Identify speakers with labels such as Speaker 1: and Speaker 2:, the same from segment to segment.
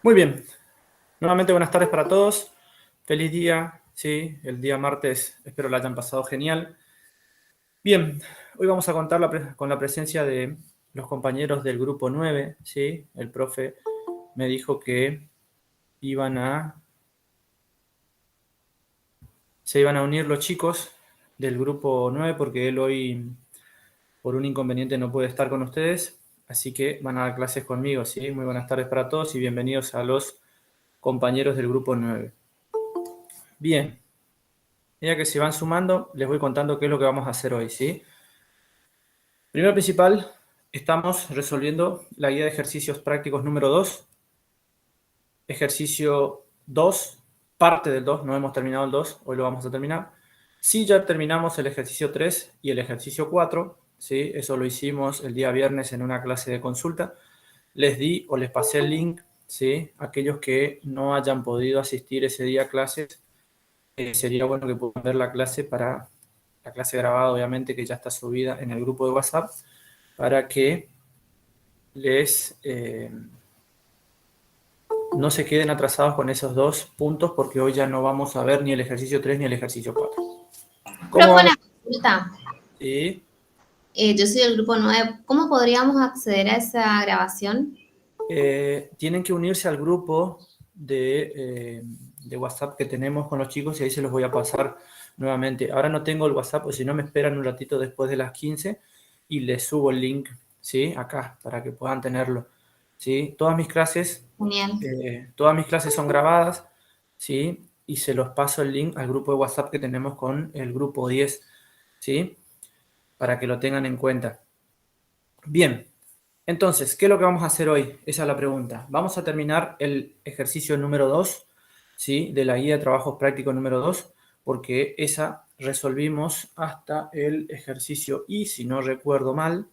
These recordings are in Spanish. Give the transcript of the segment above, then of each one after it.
Speaker 1: Muy bien, nuevamente buenas tardes para todos. Feliz día, sí, el día martes, espero lo hayan pasado genial. Bien, hoy vamos a contar con la presencia de los compañeros del grupo 9, sí. El profe me dijo que iban a, se iban a unir los chicos del grupo 9 porque él hoy, por un inconveniente, no puede estar con ustedes. Así que van a dar clases conmigo, sí. Muy buenas tardes para todos y bienvenidos a los compañeros del grupo 9. Bien. Ya que se van sumando, les voy contando qué es lo que vamos a hacer hoy, ¿sí? Primero principal, estamos resolviendo la guía de ejercicios prácticos número 2, ejercicio 2, parte del 2, no hemos terminado el 2, hoy lo vamos a terminar. Sí, ya terminamos el ejercicio 3 y el ejercicio 4, ¿sí? Eso lo hicimos el día viernes en una clase de consulta. Les di o les pasé el link, ¿sí? Aquellos que no hayan podido asistir ese día a clases, sería bueno que puedan ver la clase grabada, obviamente, que ya está subida en el grupo de WhatsApp, para que les no se queden atrasados con esos dos puntos, porque hoy ya no vamos a ver ni el ejercicio 3 ni el ejercicio 4. ¿Cómo
Speaker 2: Profe,
Speaker 1: vamos?
Speaker 2: una consulta.
Speaker 1: Sí.
Speaker 2: Yo soy del grupo 9. ¿Cómo podríamos acceder a esa grabación?
Speaker 1: Tienen que unirse al grupo de WhatsApp que tenemos con los chicos y ahí se los voy a pasar nuevamente. Ahora no tengo el WhatsApp, o si no me esperan un ratito después de las 15 y les subo el link, ¿sí? Acá, para que puedan tenerlo, ¿sí?
Speaker 2: Genial.
Speaker 1: Todas mis clases son grabadas, ¿sí? Y se los paso el link al grupo de WhatsApp que tenemos con el grupo 10, ¿sí? Para que lo tengan en cuenta. Bien, entonces, ¿qué es lo que vamos a hacer hoy? Esa es la pregunta. Vamos a terminar el ejercicio número 2, ¿sí? De la guía de trabajos prácticos número 2, porque esa resolvimos hasta el ejercicio I, si no recuerdo mal.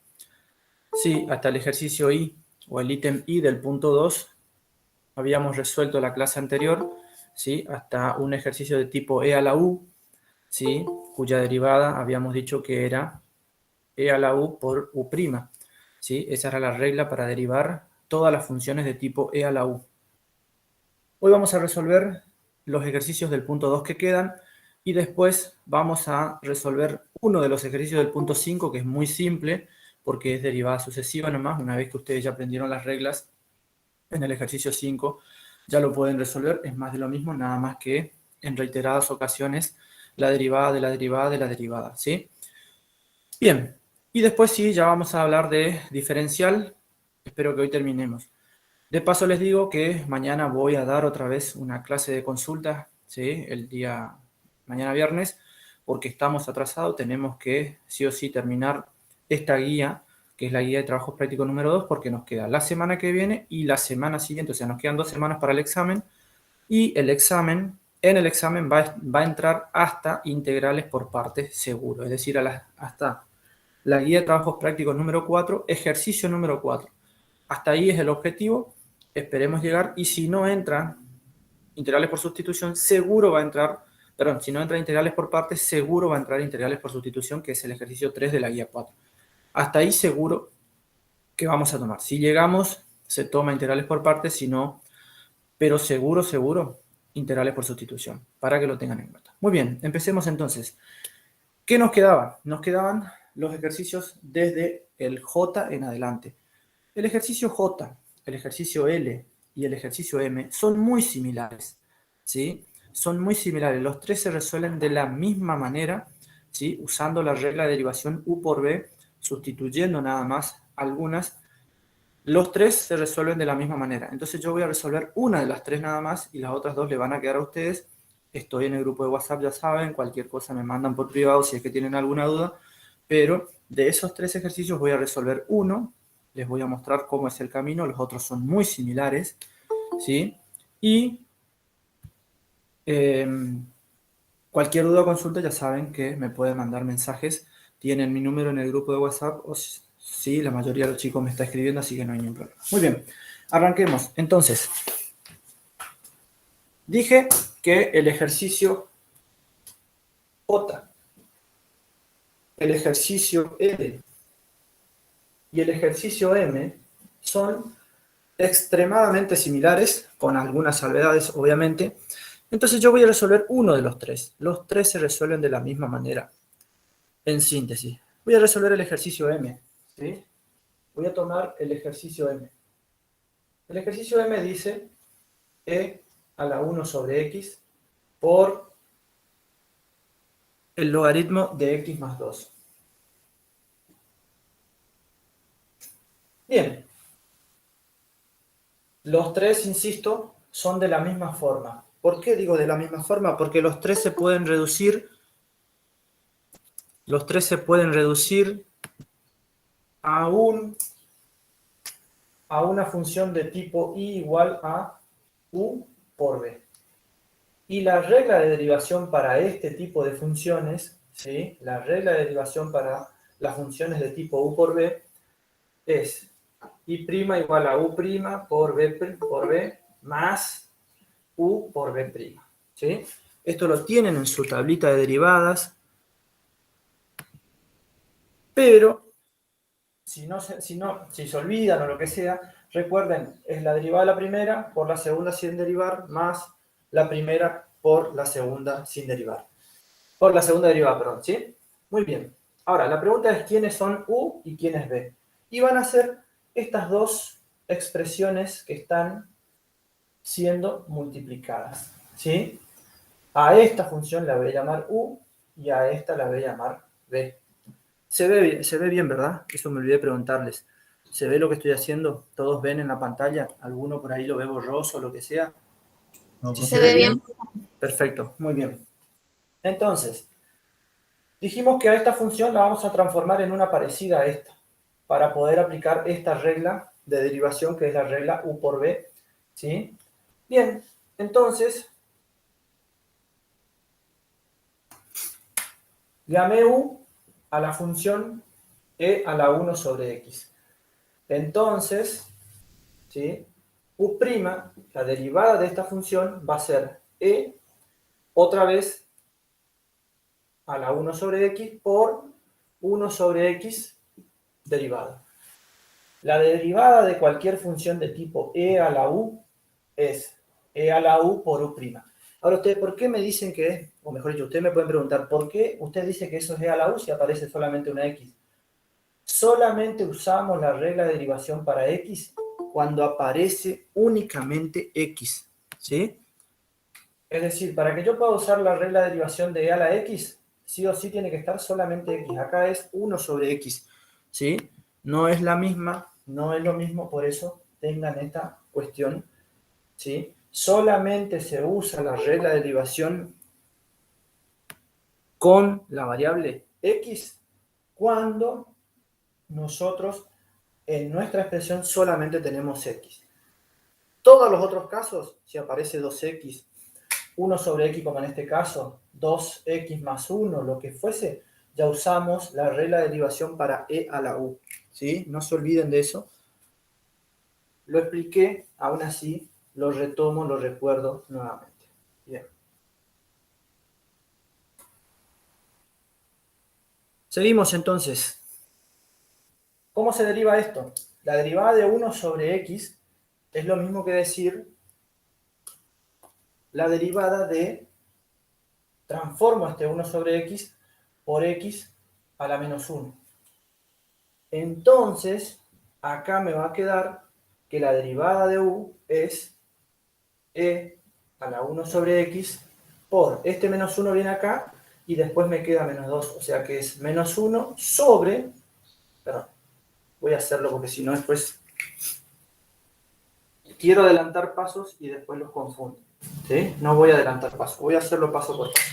Speaker 1: Sí, hasta el ejercicio I o el ítem I del punto 2 habíamos resuelto la clase anterior, ¿sí? Hasta un ejercicio de tipo E a la U, ¿sí? Cuya derivada habíamos dicho que era E a la U por U', ¿sí? Esa era la regla para derivar todas las funciones de tipo E a la U. Hoy vamos a resolver los ejercicios del punto 2 que quedan y después vamos a resolver uno de los ejercicios del punto 5, que es muy simple porque es derivada sucesiva nomás. Una vez que ustedes ya aprendieron las reglas en el ejercicio 5, ya lo pueden resolver. Es más de lo mismo, nada más que en reiteradas ocasiones la derivada de la derivada de la derivada, ¿sí? Bien, y después sí, ya vamos a hablar de diferencial. Espero que hoy terminemos. De paso les digo que mañana voy a dar otra vez una clase de consulta, ¿sí? El día mañana viernes, porque estamos atrasados, tenemos que sí o sí terminar esta guía, que es la guía de trabajos prácticos número 2, porque nos queda la semana que viene y la semana siguiente, o sea, nos quedan 2 semanas para el examen, y en el examen va a entrar hasta integrales por partes seguro, es decir, hasta la guía de trabajos prácticos número 4, ejercicio número 4. Hasta ahí es el objetivo, esperemos llegar, y si no entran integrales por sustitución, seguro va a entrar, perdón, si no entra integrales por partes, seguro va a entrar integrales por sustitución, que es el ejercicio 3 de la guía 4. Hasta ahí seguro que vamos a tomar. Si llegamos, se toma integrales por partes, si no, pero seguro, seguro, integrales por sustitución, para que lo tengan en cuenta. Muy bien, empecemos entonces. ¿Qué nos quedaba? Nos quedaban los ejercicios desde el J en adelante. El ejercicio J, el ejercicio L y el ejercicio M son muy similares, ¿sí? Son muy similares. Los tres se resuelven de la misma manera, ¿sí? Usando la regla de derivación U por B, sustituyendo nada más algunas. Los tres se resuelven de la misma manera. Entonces yo voy a resolver una de las tres nada más y las otras dos le van a quedar a ustedes. Estoy en el grupo de WhatsApp, ya saben, cualquier cosa me mandan por privado si es que tienen alguna duda. Pero de esos tres ejercicios voy a resolver uno, les voy a mostrar cómo es el camino, los otros son muy similares, ¿sí? Y eh, cualquier duda o consulta ya saben que me pueden mandar mensajes, tienen mi número en el grupo de WhatsApp, o sí, la mayoría de los chicos me está escribiendo, así que no hay ningún problema. Muy bien, arranquemos. Entonces, dije que el ejercicio J, el ejercicio L y el ejercicio M son extremadamente similares, con algunas salvedades, obviamente. Entonces yo voy a resolver uno de los tres. Los tres se resuelven de la misma manera. En síntesis, voy a resolver el ejercicio M. ¿Sí? Voy a tomar el ejercicio M. El ejercicio M dice E a la 1 sobre X por el logaritmo de X más 2. Bien. Los tres, insisto, son de la misma forma. ¿Por qué digo de la misma forma? Porque los tres se pueden reducir. Los tres se pueden reducir a una función de tipo I igual a U por B. Y la regla de derivación para este tipo de funciones, ¿sí? La regla de derivación para las funciones de tipo U por B es I' igual a U' por B más U por B'. ¿Sí? Esto lo tienen en su tablita de derivadas, pero si se olvidan o lo que sea, recuerden, es la derivada de la primera por la segunda sin derivar más la primera por la segunda sin derivar. Por la segunda derivada, perdón, ¿sí? Muy bien. Ahora, la pregunta es quiénes son U y quién es B. Y van a ser estas dos expresiones que están siendo multiplicadas, ¿sí? A esta función la voy a llamar U y a esta la voy a llamar B. Se ve bien, ¿verdad? Eso me olvidé de preguntarles. ¿Se ve lo que estoy haciendo? ¿Todos ven en la pantalla? ¿Alguno por ahí lo ve borroso o lo que sea?
Speaker 3: No,
Speaker 1: Si
Speaker 3: profe.
Speaker 1: se ve bien, perfecto, muy bien. Entonces, dijimos que a esta función la vamos a transformar en una parecida a esta, para poder aplicar esta regla de derivación que es la regla U por B, ¿sí? Bien, entonces, llamé U a la función E a la 1 sobre X. Entonces, ¿sí? U', la derivada de esta función va a ser E otra vez a la 1 sobre X por 1 sobre X derivada. La derivada de cualquier función de tipo E a la U es E a la U por U'. Ahora, ustedes, ¿por qué me dicen que es? O mejor dicho, ustedes me pueden preguntar, ¿por qué usted dice que eso es E a la U si aparece solamente una X? Solamente usamos la regla de derivación para X cuando aparece únicamente X, ¿sí? Es decir, para que yo pueda usar la regla de derivación de E a la X, sí o sí tiene que estar solamente X. Acá es 1 sobre X, ¿sí? No es la misma, no es lo mismo, por eso tengan esta cuestión, ¿sí? Solamente se usa la regla de derivación con la variable X cuando nosotros en nuestra expresión solamente tenemos X. Todos los otros casos, si aparece 2X, 1 sobre X como en este caso, 2X más 1, lo que fuese, ya usamos la regla de derivación para E a la U. ¿Sí? No se olviden de eso. Lo expliqué, aún así lo retomo, lo recuerdo nuevamente. Bien. Seguimos entonces. ¿Cómo se deriva esto? La derivada de 1 sobre X es lo mismo que decir la derivada de transformo este 1 sobre X por X a la menos 1. Entonces, acá me va a quedar que la derivada de U es E a la 1 sobre X por este menos 1 viene acá y después me queda menos 2. O sea que es menos 1 sobre... Perdón, voy a hacerlo porque si no después... Quiero adelantar pasos y después los confundo. ¿Sí? No voy a adelantar pasos, voy a hacerlo paso por paso.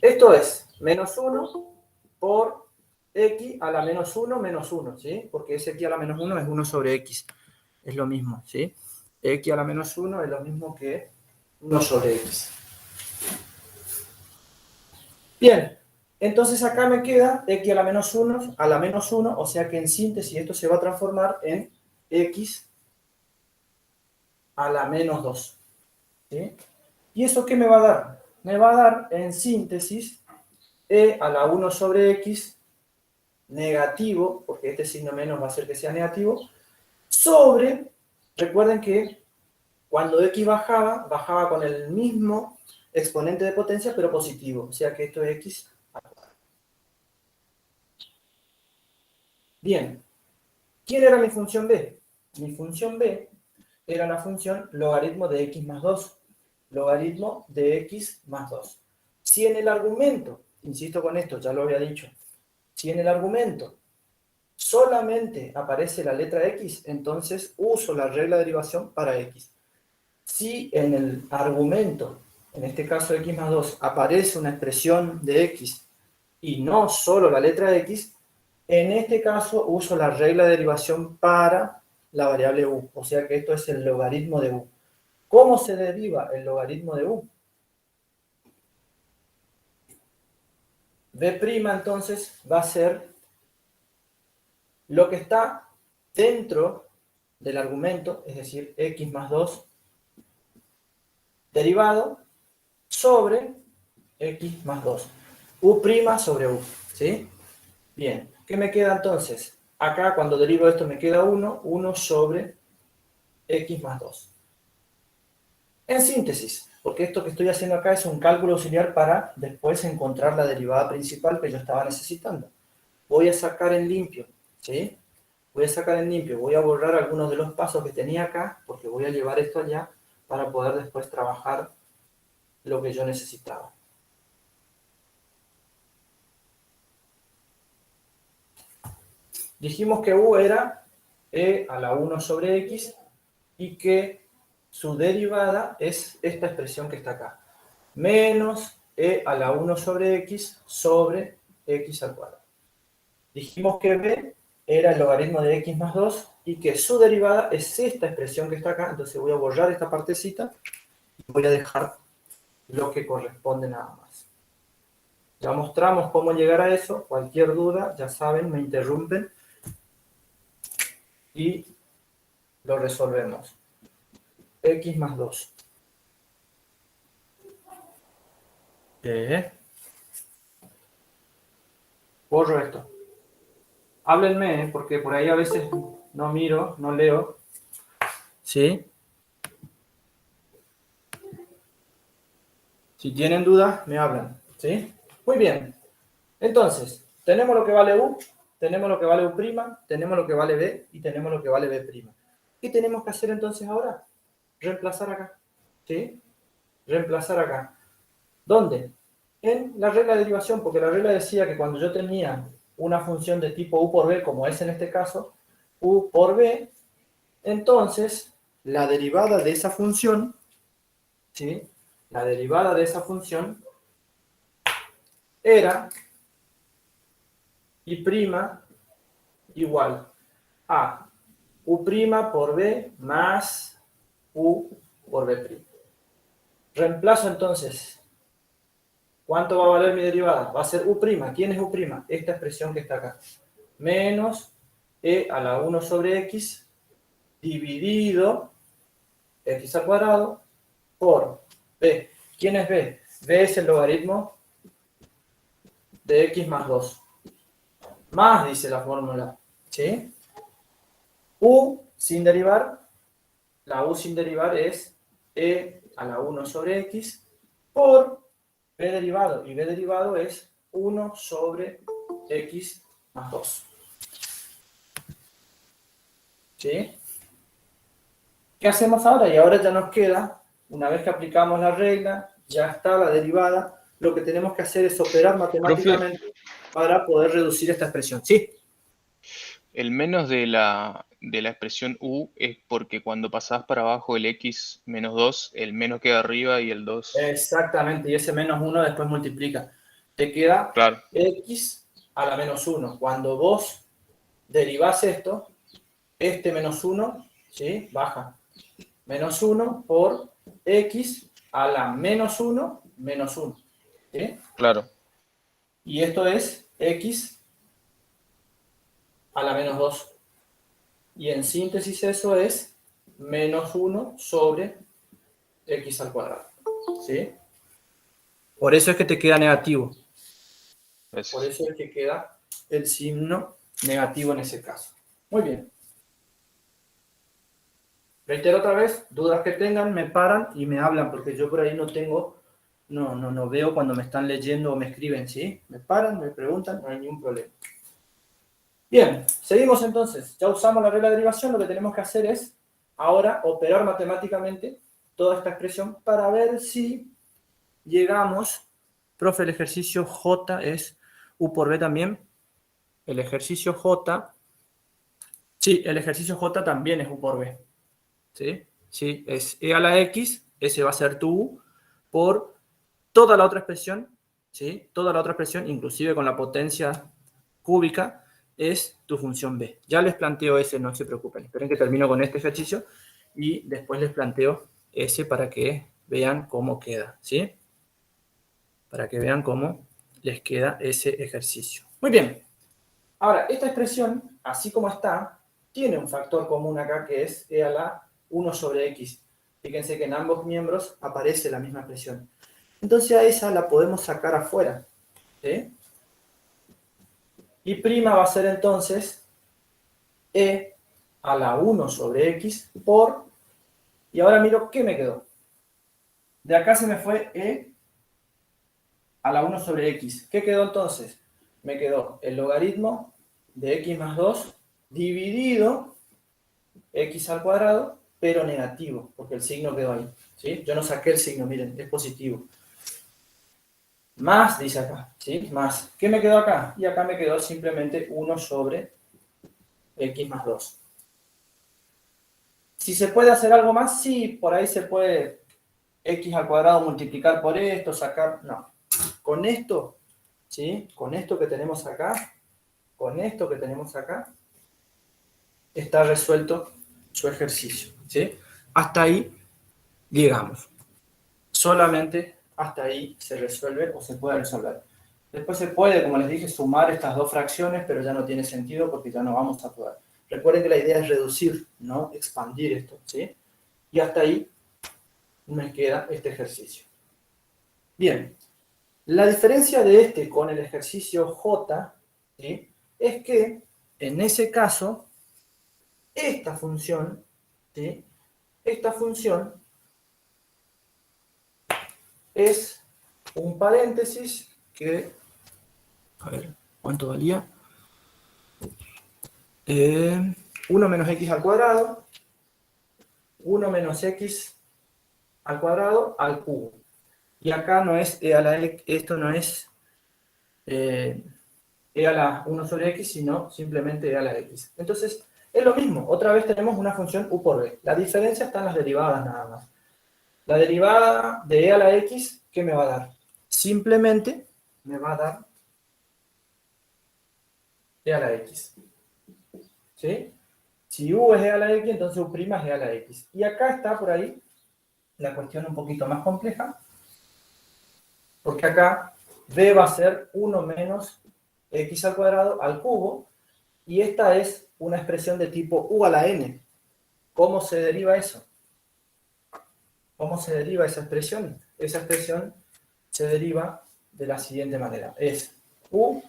Speaker 1: Esto es menos 1 por X a la menos 1 menos 1, ¿sí? Porque ese X a la menos 1 es 1 sobre X. Es lo mismo, ¿sí? X a la menos 1 es lo mismo que 1 sobre X. Bien, entonces acá me queda X a la menos 1, o sea que en síntesis esto se va a transformar en X a la menos 2. ¿Sí? ¿Y eso qué me va a dar? Me va a dar en síntesis E a la 1 sobre X negativo, porque este signo menos va a hacer que sea negativo, sobre, recuerden que cuando x bajaba, bajaba con el mismo exponente de potencia, pero positivo, o sea que esto es x. Bien, ¿quién era mi función b? Mi función b era la función logaritmo de x más 2. Logaritmo de x más 2. Si en el argumento, insisto con esto, ya lo había dicho, si en el argumento solamente aparece la letra x, entonces uso la regla de derivación para x. Si en el argumento, en este caso x más 2, aparece una expresión de x y no solo la letra x, en este caso uso la regla de derivación para la variable u. O sea que esto es el logaritmo de u. ¿Cómo se deriva el logaritmo de u? B' entonces va a ser lo que está dentro del argumento, es decir, x más 2 derivado sobre x más 2. U' sobre u, ¿sí? Bien, ¿qué me queda entonces? Acá cuando derivo esto me queda 1 sobre x más 2. En síntesis, porque esto que estoy haciendo acá es un cálculo auxiliar para después encontrar la derivada principal que yo estaba necesitando. Voy a sacar en limpio, ¿sí? Voy a sacar en limpio, voy a borrar algunos de los pasos que tenía acá, porque voy a llevar esto allá para poder después trabajar lo que yo necesitaba. Dijimos que u era e a la 1 sobre x y que su derivada es esta expresión que está acá. Menos e a la 1 sobre x al cuadrado. Dijimos que b era el logaritmo de x más 2 y que su derivada es esta expresión que está acá. Entonces voy a borrar esta partecita y voy a dejar lo que corresponde nada más. Ya mostramos cómo llegar a eso. Cualquier duda, ya saben, me interrumpen y lo resolvemos. X más 2. Borro esto. Háblenme, porque por ahí a veces no miro, no leo. ¿Sí? Si tienen dudas, me hablan. ¿Sí? Muy bien. Entonces, tenemos lo que vale u, tenemos lo que vale u', tenemos lo que vale b y tenemos lo que vale b'. ¿Qué tenemos que hacer entonces ahora? Reemplazar acá. ¿Sí? Reemplazar acá. ¿Dónde? En la regla de derivación, porque la regla decía que cuando yo tenía una función de tipo u por b, como es en este caso, u por b, entonces la derivada de esa función, ¿sí? La derivada de esa función era y' igual a u' por b más u por b'. Reemplazo entonces. ¿Cuánto va a valer mi derivada? Va a ser u'. ¿Quién es u'? Esta expresión que está acá. Menos e a la 1 sobre x dividido x al cuadrado por b. ¿Quién es b? b es el logaritmo de x más 2. Más, dice la fórmula. ¿Sí? U sin derivar, la u sin derivar es e a la 1 sobre x por b derivado. Y b derivado es 1 sobre x más 2. ¿Sí? ¿Qué hacemos ahora? Y ahora ya nos queda, una vez que aplicamos la regla, ya está la derivada, lo que tenemos que hacer es operar matemáticamente. Profe, para poder reducir esta expresión. ¿Sí?
Speaker 3: El menos de la expresión u es porque cuando pasás para abajo el x menos 2, el menos queda arriba y el 2...
Speaker 1: Exactamente, y ese menos 1 después multiplica. Te queda
Speaker 3: claro.
Speaker 1: X a la menos 1. Cuando vos derivás esto, este menos 1, ¿sí? Baja. Menos 1 por X a la menos 1, menos 1. ¿Sí?
Speaker 3: Claro.
Speaker 1: Y esto es X a la menos 2. Y en síntesis eso es menos 1 sobre X al cuadrado. ¿Sí? Por eso es que te queda negativo.
Speaker 3: Gracias.
Speaker 1: Por eso es que queda el signo negativo en ese caso. Muy bien. Reitero otra vez, dudas que tengan, me paran y me hablan, porque yo por ahí no tengo, no veo cuando me están leyendo o me escriben, ¿sí? Me paran, me preguntan, no hay ningún problema. Bien, seguimos entonces. Ya usamos la regla de derivación, lo que tenemos que hacer es ahora operar matemáticamente toda esta expresión para ver si llegamos. Profe, el ejercicio J es U por B también. El ejercicio J, sí, el ejercicio J también es U por B. ¿Sí? Sí, es E a la X, ese va a ser tu U, por toda la otra expresión, ¿sí? Toda la otra expresión, inclusive con la potencia cúbica, es tu función B. Ya les planteo ese, no se preocupen. Esperen que termino con este ejercicio y después les planteo ese para que vean cómo queda, ¿sí? Para que vean cómo les queda ese ejercicio. Muy bien. Ahora, esta expresión, así como está, tiene un factor común acá que es E a la 1 sobre X. Fíjense que en ambos miembros aparece la misma expresión. Entonces a esa la podemos sacar afuera, ¿sí? Y prima va a ser entonces E a la 1 sobre X por... Y ahora miro qué me quedó. De acá se me fue E a la 1 sobre X. ¿Qué quedó entonces? Me quedó el logaritmo de X más 2 dividido X al cuadrado, pero negativo, porque el signo quedó ahí, ¿sí? Yo no saqué el signo, miren, es positivo. Más, dice acá, ¿sí? Más. ¿Qué me quedó acá? Y acá me quedó simplemente 1 sobre X más 2. Si se puede hacer algo más, sí, por ahí se puede X al cuadrado multiplicar por esto, sacar... No. Con esto, ¿sí? Con esto que tenemos acá, está resuelto su ejercicio, ¿sí? Hasta ahí llegamos. Solamente hasta ahí se resuelve o se puede resolver. Después se puede, como les dije, sumar estas dos fracciones, pero ya no tiene sentido porque ya no vamos a poder. Recuerden que la idea es reducir, no expandir esto, ¿sí? Y hasta ahí me queda este ejercicio. Bien, la diferencia de este con el ejercicio J, ¿sí? Es que en ese caso, esta función, ¿sí? Esta función es un paréntesis que, a ver, ¿cuánto valía? 1 menos x al cuadrado, 1 menos x al cuadrado al cubo. Y acá no es e a la x, esto no es e a la 1 sobre x, sino simplemente e a la x. Entonces, es lo mismo. Otra vez tenemos una función u por b. La diferencia está en las derivadas nada más. La derivada de e a la x, ¿qué me va a dar? Simplemente me va a dar e a la x. ¿Sí? Si u es e a la x, entonces u' es e a la x. Y acá está por ahí la cuestión un poquito más compleja, porque acá b va a ser 1 menos x al cuadrado al cubo, y esta es una expresión de tipo u a la n. ¿Cómo se deriva eso? ¿Cómo se deriva esa expresión? Esa expresión se deriva de la siguiente manera. Es b'.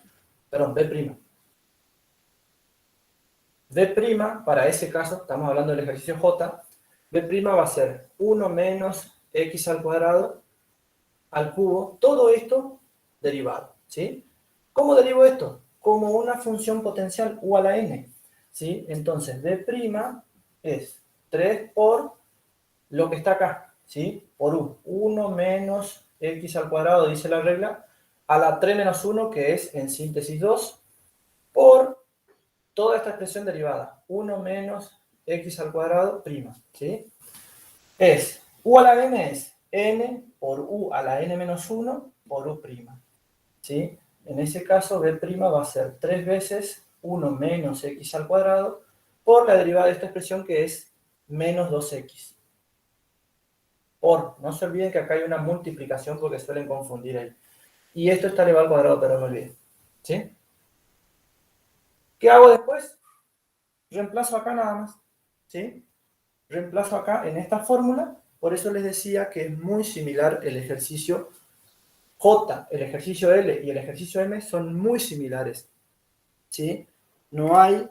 Speaker 1: B', para ese caso, estamos hablando del ejercicio J, B' va a ser 1 menos x al cuadrado al cubo, todo esto derivado, ¿sí? ¿Cómo derivo esto? Como una función potencial u a la n, ¿sí? Entonces, B' es 3 por lo que está acá, ¿sí? Por u. 1 menos x al cuadrado, dice la regla, a la 3 menos 1, que es en síntesis 2, por toda esta expresión derivada, 1 menos x al cuadrado prima, ¿sí? Es, u a la n es n por u a la n menos 1 por u prima, ¿sí? En ese caso, b' va a ser 3 veces 1 menos x al cuadrado por la derivada de esta expresión que es menos 2x. Por, no se olviden que acá hay una multiplicación porque suelen confundir ahí. Y esto está elevado al cuadrado, pero no olviden, ¿sí? ¿Qué hago después? Reemplazo acá nada más, ¿sí? Reemplazo acá en esta fórmula, por eso les decía que es muy similar el ejercicio J, el ejercicio L y el ejercicio M son muy similares. ¿sí? No hay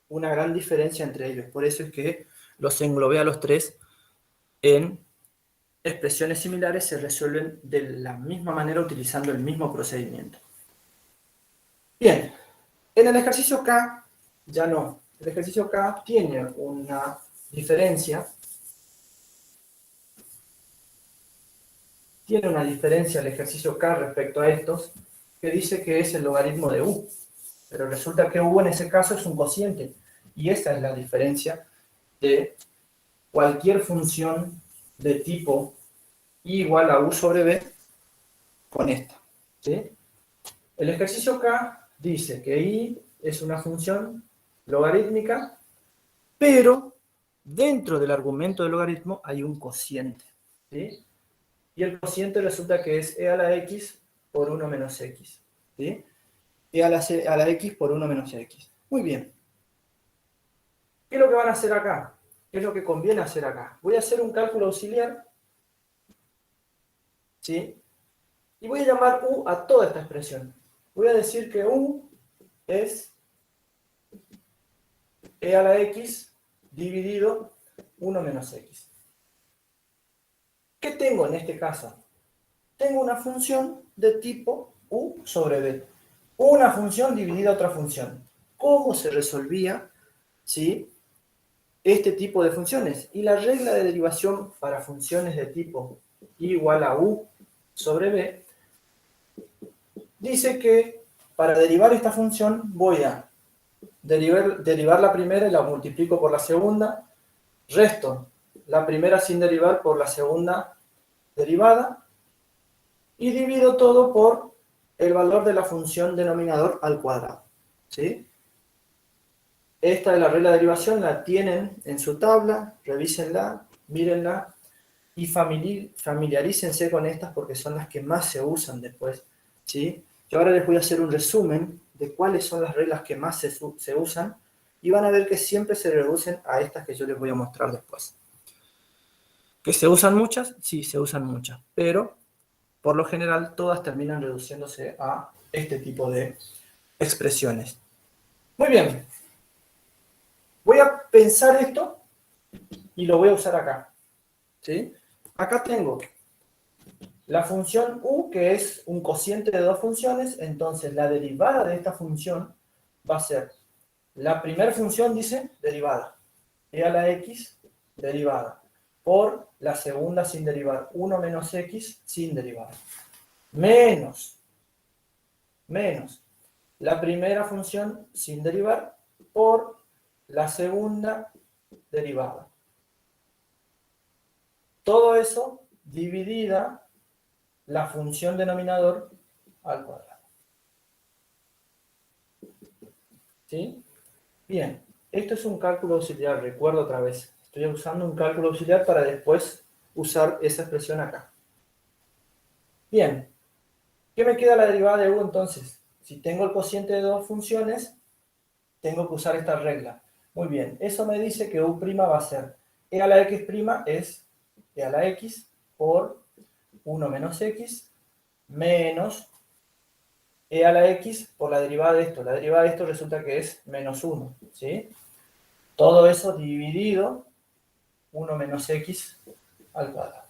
Speaker 1: una gran diferencia entre ellos. Por eso es que los englobé a los tres en expresiones similares, se resuelven de la misma manera utilizando el mismo procedimiento. Bien, en el ejercicio K ya no. El ejercicio K tiene una diferencia. Tiene una diferencia el ejercicio K respecto a estos, que dice que es el logaritmo de U. Pero resulta que U en ese caso es un cociente. Y esa es la diferencia de cualquier función de tipo I igual a U sobre B con esta. ¿Sí? El ejercicio K dice que I es una función logarítmica, pero dentro del argumento del logaritmo hay un cociente. ¿Sí? Y el cociente resulta que es e a la x por 1 menos x. ¿Sí? E a la x por 1 menos x. Muy bien. ¿Qué es lo que van a hacer acá? ¿Qué es lo que conviene hacer acá? Voy a hacer un cálculo auxiliar, ¿sí? Y voy a llamar U a toda esta expresión. Voy a decir que U es e a la x dividido 1 menos x. ¿Qué tengo en este caso? Tengo una función de tipo U sobre B. Una función dividida a otra función. ¿Cómo se resolvía, ¿sí?, este tipo de funciones? Y la regla de derivación para funciones de tipo I igual a U sobre B dice que para derivar esta función voy a derivar la primera y la multiplico por la segunda, resto la primera sin derivar por la segunda derivada y divido todo por el valor de la función denominador al cuadrado. ¿Sí? Esta de la regla de derivación la tienen en su tabla, revísenla, mírenla y familiarícense con estas porque son las que más se usan después. ¿Sí? Yo ahora les voy a hacer un resumen de cuáles son las reglas que más se usan y van a ver que siempre se reducen a estas que yo les voy a mostrar después. ¿Que se usan muchas? Sí, se usan muchas, pero por lo general todas terminan reduciéndose a este tipo de expresiones. Muy bien. Voy a pensar esto y lo voy a usar acá. ¿Sí? Acá tengo la función U, que es un cociente de dos funciones, entonces la derivada de esta función va a ser la primera función, dice, derivada, e a la x, derivada, por la segunda sin derivar, 1 menos x sin derivar, menos la primera función sin derivar por la segunda derivada. Todo eso dividida la función denominador al cuadrado. ¿Sí? Bien, esto es un cálculo auxiliar, recuerdo otra vez. Estoy usando un cálculo auxiliar para después usar esa expresión acá. Bien, ¿qué me queda la derivada de U entonces? Si tengo el cociente de dos funciones, tengo que usar esta regla. Muy bien, eso me dice que U' va a ser e a la x' es e a la x por 1 menos x menos e a la x por la derivada de esto. La derivada de esto resulta que es menos 1, ¿sí? Todo eso dividido 1 menos x al cuadrado.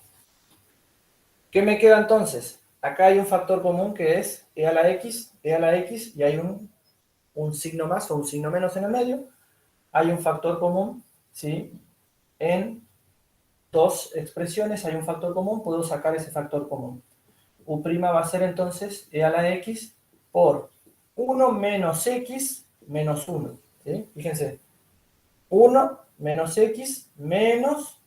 Speaker 1: ¿Qué me queda entonces? Acá hay un factor común que es e a la x, y hay un signo más o un signo menos en el medio. Hay un factor común, ¿sí? En dos expresiones hay un factor común, puedo sacar ese factor común. U' va a ser entonces e a la x por 1 menos x menos 1. ¿Sí? Fíjense, 1 menos x menos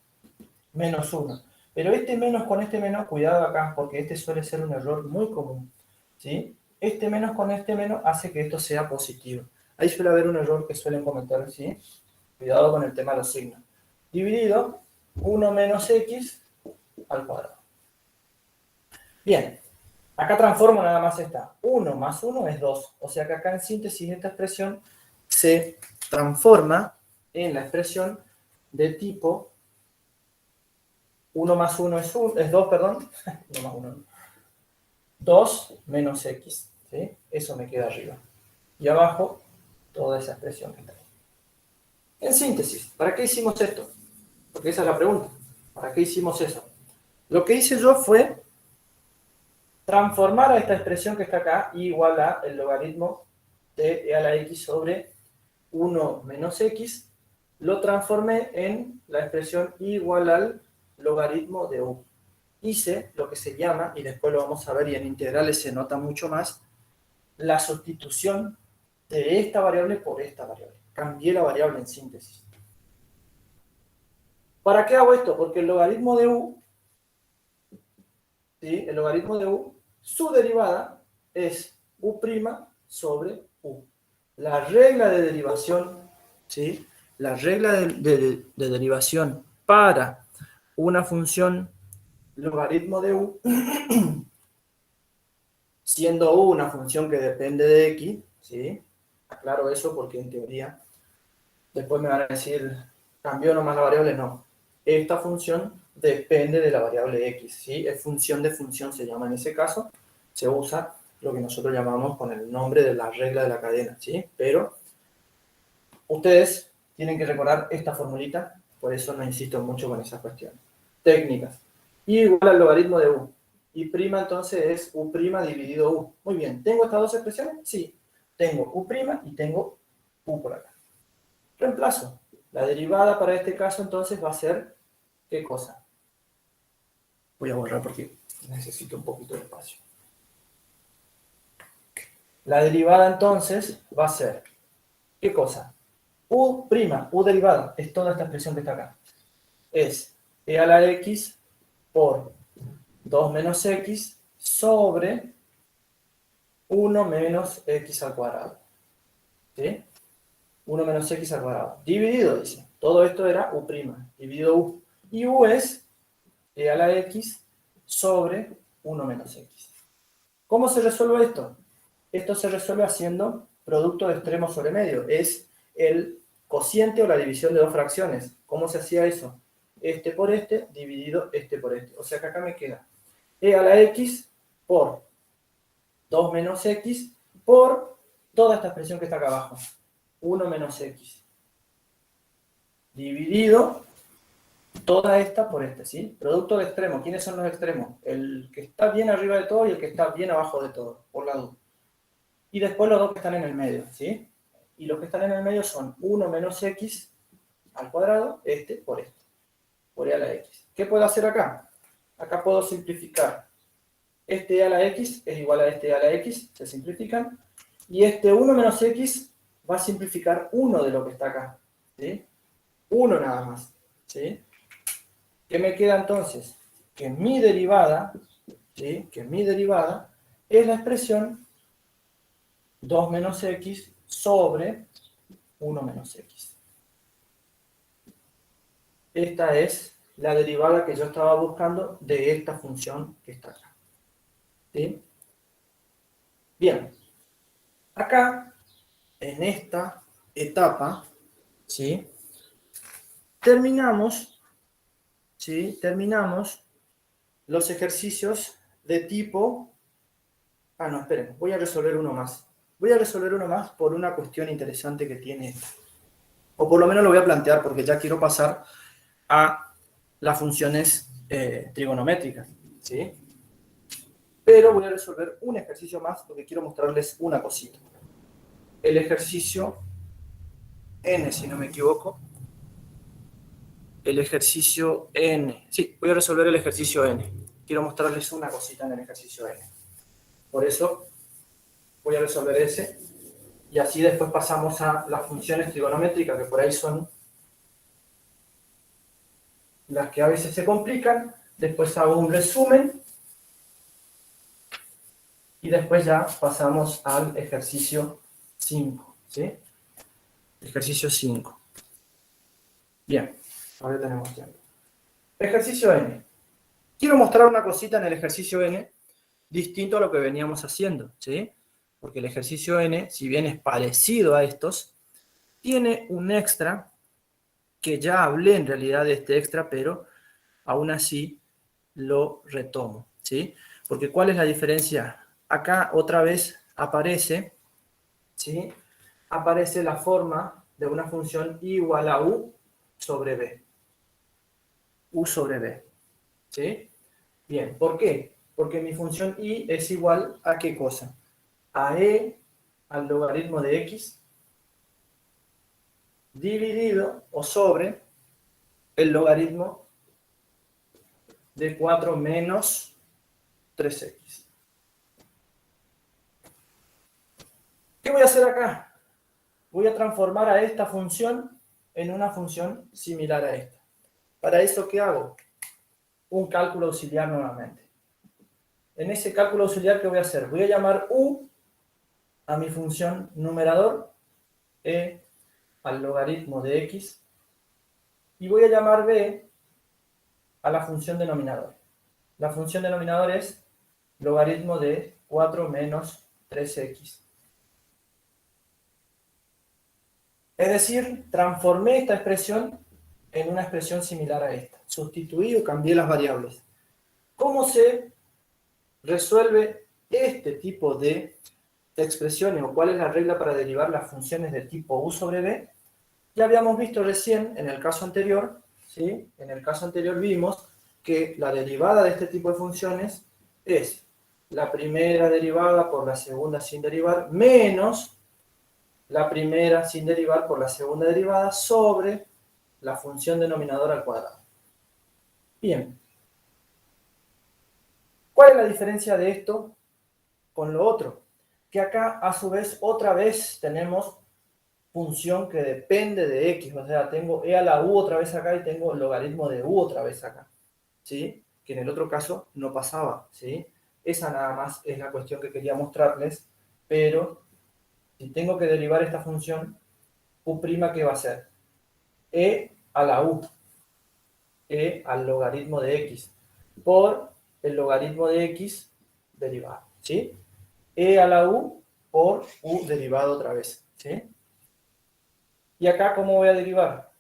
Speaker 1: 1. Pero este menos con este menos, cuidado acá, porque este suele ser un error muy común. ¿Sí? Este menos con este menos hace que esto sea positivo. Ahí suele haber un error que suelen cometer, ¿sí? Cuidado con el tema de los signos. Dividido 1 menos x al cuadrado. Bien, acá transformo nada más esta. 1 más 1 es 2. O sea que acá en síntesis esta expresión se transforma en la expresión de tipo 1 más 1 es 2, perdón. 1 más 1. 2 menos x. ¿Sí? Eso me queda arriba. y abajo toda esa expresión que está ahí. En síntesis, ¿para qué hicimos esto? Porque esa es la pregunta. ¿Para qué hicimos eso? Lo que hice yo fue transformar a esta expresión que está acá, y igual a el logaritmo de e a la x sobre 1 menos x, lo transformé en la expresión igual al logaritmo de u. Hice lo que se llama, y después lo vamos a ver y en integrales se nota mucho más, la sustitución de esta variable por esta variable. Cambié la variable en síntesis. ¿Para qué hago esto? Porque el logaritmo de u, ¿sí? El logaritmo de u, su derivada es u' sobre u. La regla de derivación, ¿sí? La regla de derivación para una función logaritmo de u, siendo u una función que depende de x, ¿sí? Aclaro eso porque en teoría después me van a decir, ¿cambió nomás la variable? No. Esta función depende de la variable x, ¿sí? Es función de función, se llama en ese caso. Se usa lo que nosotros llamamos con el nombre de la regla de la cadena, ¿sí? Pero ustedes tienen que recordar esta formulita, por eso no insisto mucho con esas cuestiones. Técnicas. Y igual al logaritmo de u. Y prima entonces es u' dividido u. Muy bien, ¿tengo estas dos expresiones? Sí. Tengo u' y tengo u por acá. Reemplazo. La derivada para este caso entonces va a ser, ¿qué cosa? Voy a borrar porque necesito un poquito de espacio. La derivada entonces va a ser, ¿qué cosa? U' u derivada, es toda esta expresión que está acá. Es e a la x por 2 menos x sobre 1 menos x al cuadrado. ¿Sí? 1 menos x al cuadrado. Dividido, dice. Todo esto era u', dividido u. Y u es e a la x sobre 1 menos x. ¿Cómo se resuelve esto? Esto se resuelve haciendo producto de extremos sobre medio. Es el cociente o la división de dos fracciones. ¿Cómo se hacía eso? Este por este dividido este por este. O sea que acá me queda e a la x por 2 menos x por toda esta expresión que está acá abajo. 1 menos x. Dividido toda esta por este, ¿sí? Producto de extremos. ¿Quiénes son los extremos? El que está bien arriba de todo y el que está bien abajo de todo, por la duda. Y después los dos que están en el medio, ¿sí? Y los que están en el medio son 1 menos x al cuadrado, este por este, por e a la x. ¿Qué puedo hacer acá? Acá puedo simplificar. Este e a la x es igual a este e a la x, se simplifican. Y este 1 menos x va a simplificar 1 de lo que está acá, ¿sí? 1 nada más, ¿sí? ¿Qué me queda entonces? Que mi derivada, ¿sí? Que mi derivada es la expresión 2 menos x sobre 1 menos x. Esta es la derivada que yo estaba buscando de esta función que está acá. ¿Sí? Bien. Acá, en esta etapa, ¿sí? Terminamos los ejercicios de tipo... Ah, no, esperen, voy a resolver uno más. Voy a resolver uno más por una cuestión interesante que tiene esta. O por lo menos lo voy a plantear porque ya quiero pasar a las funciones trigonométricas, ¿sí? Pero voy a resolver un ejercicio más porque quiero mostrarles una cosita. El ejercicio N, si no me equivoco. El ejercicio N. Sí, voy a resolver el ejercicio N. Quiero mostrarles una cosita en el ejercicio N. Por eso voy a resolver ese. Y así después pasamos a las funciones trigonométricas, que por ahí son las que a veces se complican. Después hago un resumen. Y después ya pasamos al ejercicio 5. ¿Sí? Ejercicio 5. Bien, ahora tenemos tiempo. Ejercicio N. Quiero mostrar una cosita en el ejercicio N distinto a lo que veníamos haciendo, ¿sí? Porque el ejercicio N, si bien es parecido a estos, tiene un extra, que ya hablé en realidad de este extra, pero aún así lo retomo, ¿sí? Porque ¿cuál es la diferencia? Acá otra vez aparece, ¿sí? Aparece la forma de una función I igual a U sobre B. U sobre B, ¿sí? Bien, ¿por qué? Porque mi función I es igual a ¿qué cosa? A E al logaritmo de X dividido o sobre el logaritmo de 4 menos 3X. ¿Qué voy a hacer acá? Voy a transformar a esta función en una función similar a esta. ¿Para eso qué hago? Un cálculo auxiliar nuevamente. En ese cálculo auxiliar, ¿qué voy a hacer? Voy a llamar U a mi función numerador, E al logaritmo de X, y voy a llamar B a la función denominador. La función denominador es logaritmo de 4 menos 3X. Es decir, transformé esta expresión en una expresión similar a esta. Sustituí o cambié las variables. ¿Cómo se resuelve este tipo de expresiones o cuál es la regla para derivar las funciones de tipo U sobre B? Ya habíamos visto recién en el caso anterior, ¿sí? En el caso anterior vimos que la derivada de este tipo de funciones es la primera derivada por la segunda sin derivar menos la primera sin derivar por la segunda derivada sobre la función denominadora al cuadrado. Bien. ¿Cuál es la diferencia de esto con lo otro? Que acá, a su vez, otra vez tenemos función que depende de X. O sea, tengo E a la U otra vez acá y tengo el logaritmo de U otra vez acá. ¿Sí? Que en el otro caso no pasaba. ¿Sí? Esa nada más es la cuestión que quería mostrarles. Pero si tengo que derivar esta función, U', ¿qué va a ser? E a la U. E al logaritmo de X. Por el logaritmo de X derivado. ¿Sí? E a la U por U derivado otra vez. ¿Sí? Y acá, ¿cómo voy a derivar?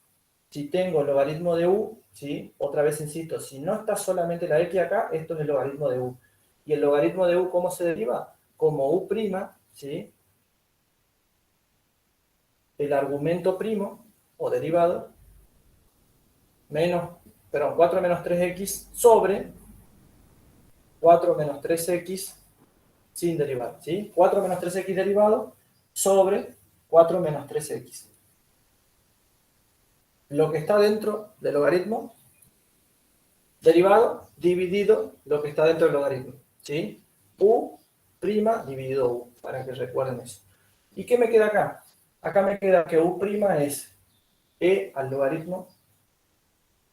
Speaker 1: Si tengo el logaritmo de U, ¿sí? Otra vez insisto, si no está solamente la X acá, esto es el logaritmo de U. ¿Y el logaritmo de U cómo se deriva? Como U', ¿sí? El argumento primo, o derivado, 4 menos 3X sobre 4 menos 3X sin derivar, ¿sí? 4 menos 3X derivado sobre 4 menos 3X. Lo que está dentro del logaritmo derivado dividido lo que está dentro del logaritmo, ¿sí? U' dividido U, para que recuerden eso. ¿Y qué me queda acá? Acá me queda que U' es E al logaritmo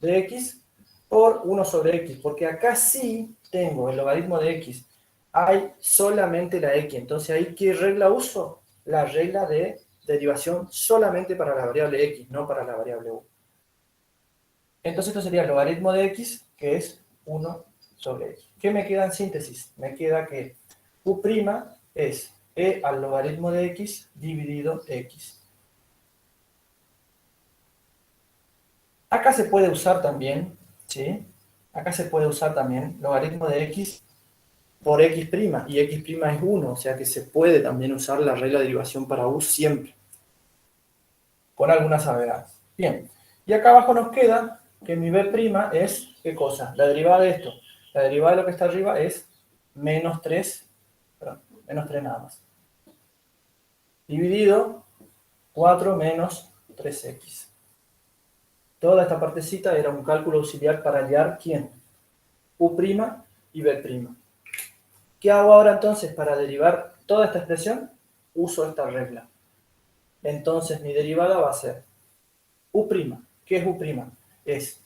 Speaker 1: de X por 1 sobre X, porque acá sí tengo el logaritmo de X. Hay solamente la X, entonces ahí ¿qué regla uso? La regla de derivación solamente para la variable X, no para la variable U. Entonces esto sería el logaritmo de X, que es 1 sobre X. ¿Qué me queda en síntesis? Me queda que U' es E al logaritmo de X dividido X. Acá se puede usar también, ¿sí? Acá se puede usar también logaritmo de X por X', y X' es 1, o sea que se puede también usar la regla de derivación para U siempre, con algunas salvedades. Bien, y acá abajo nos queda que mi B' es, ¿qué cosa? La derivada de esto. La derivada de lo que está arriba es menos 3 nada más. Dividido 4 menos 3X. Toda esta partecita era un cálculo auxiliar para hallar ¿quién? U' y B'. ¿Qué hago ahora entonces para derivar toda esta expresión? Uso esta regla. Entonces mi derivada va a ser U'. ¿Qué es U'? Es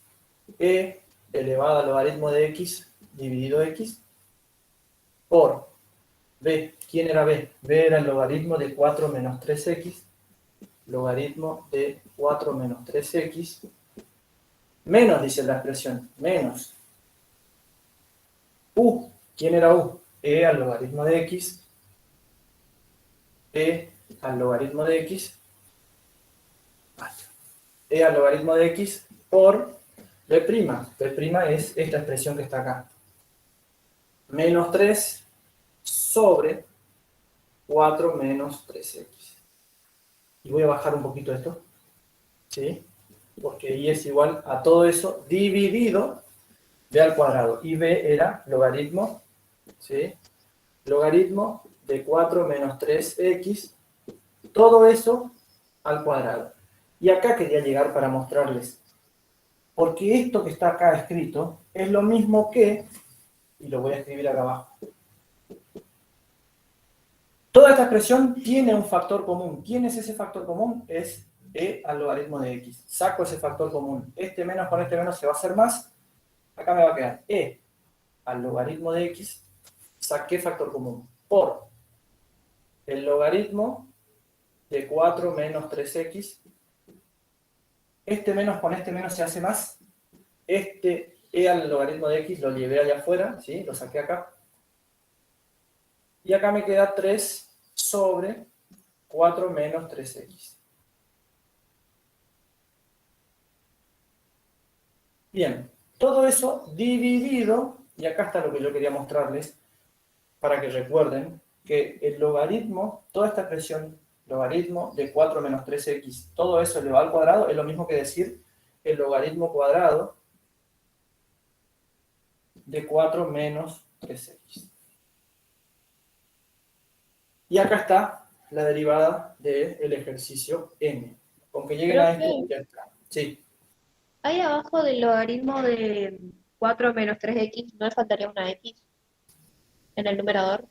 Speaker 1: E elevado al logaritmo de X dividido X por B. ¿Quién era B? B era el logaritmo de 4 menos 3X. Logaritmo de 4 menos 3X. Menos, dice la expresión. Menos. U. ¿Quién era U? E al logaritmo de X. E al logaritmo de X. E al logaritmo de X por B'. B' es esta expresión que está acá. Menos 3 sobre 4 menos 3X. Y voy a bajar un poquito esto, ¿sí? Porque y es igual a todo eso dividido b al cuadrado. Y b era logaritmo, ¿sí? Logaritmo de 4 menos 3x, todo eso al cuadrado. Y acá quería llegar para mostrarles, porque esto que está acá escrito es lo mismo que, y lo voy a escribir acá abajo, toda esta expresión tiene un factor común. ¿Quién es ese factor común? Es e al logaritmo de x. Saco ese factor común. Este menos con este menos se va a hacer más. Acá me va a quedar e al logaritmo de x. Saqué factor común por el logaritmo de 4 menos 3x. Este menos con este menos se hace más. Este e al logaritmo de x lo llevé allá afuera, ¿sí? Lo saqué acá. Y acá me queda 3 sobre 4 menos 3x. Bien, todo eso dividido, y acá está lo que yo quería mostrarles, para que recuerden que el logaritmo, toda esta expresión, logaritmo de 4 menos 3x, todo eso elevado al cuadrado, es lo mismo que decir el logaritmo cuadrado de 4 menos 3x. Y acá está la derivada del ejercicio n. Con que lleguen a esto, ya está. Sí.
Speaker 4: Ahí abajo del logaritmo de 4 menos 3x, ¿no me faltaría una x en el numerador?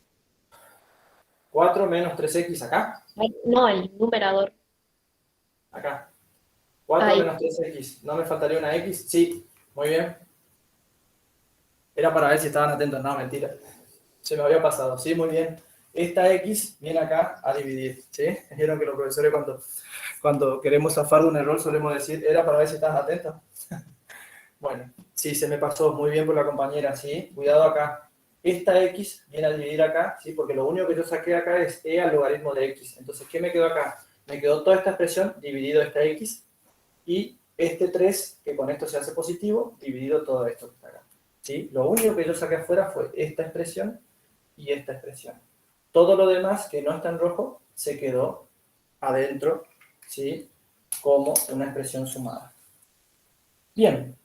Speaker 1: 4 menos 3x acá.
Speaker 4: No, el numerador.
Speaker 1: Acá. 4
Speaker 4: Ahí.
Speaker 1: menos 3x. ¿No me faltaría una x? Sí. Muy bien. Era para ver si estaban atentos. No, mentira. Se me había pasado. Sí, muy bien. Esta x viene acá a dividir. ¿Sí? Vieron que los profesores cuando queremos zafar de un error solemos decir, era para ver si estaban atentos. Bueno, sí, se me pasó. Muy bien por la compañera. ¿Sí? Cuidado acá. Esta x viene a dividir acá, ¿sí? Porque lo único que yo saqué acá es e al logaritmo de x. Entonces, ¿qué me quedó acá? Me quedó toda esta expresión dividido esta x y este 3, que con esto se hace positivo, dividido todo esto que está acá. ¿Sí? Lo único que yo saqué afuera fue esta expresión y esta expresión. Todo lo demás que no está en rojo se quedó adentro, ¿sí? Como una expresión sumada. Bien,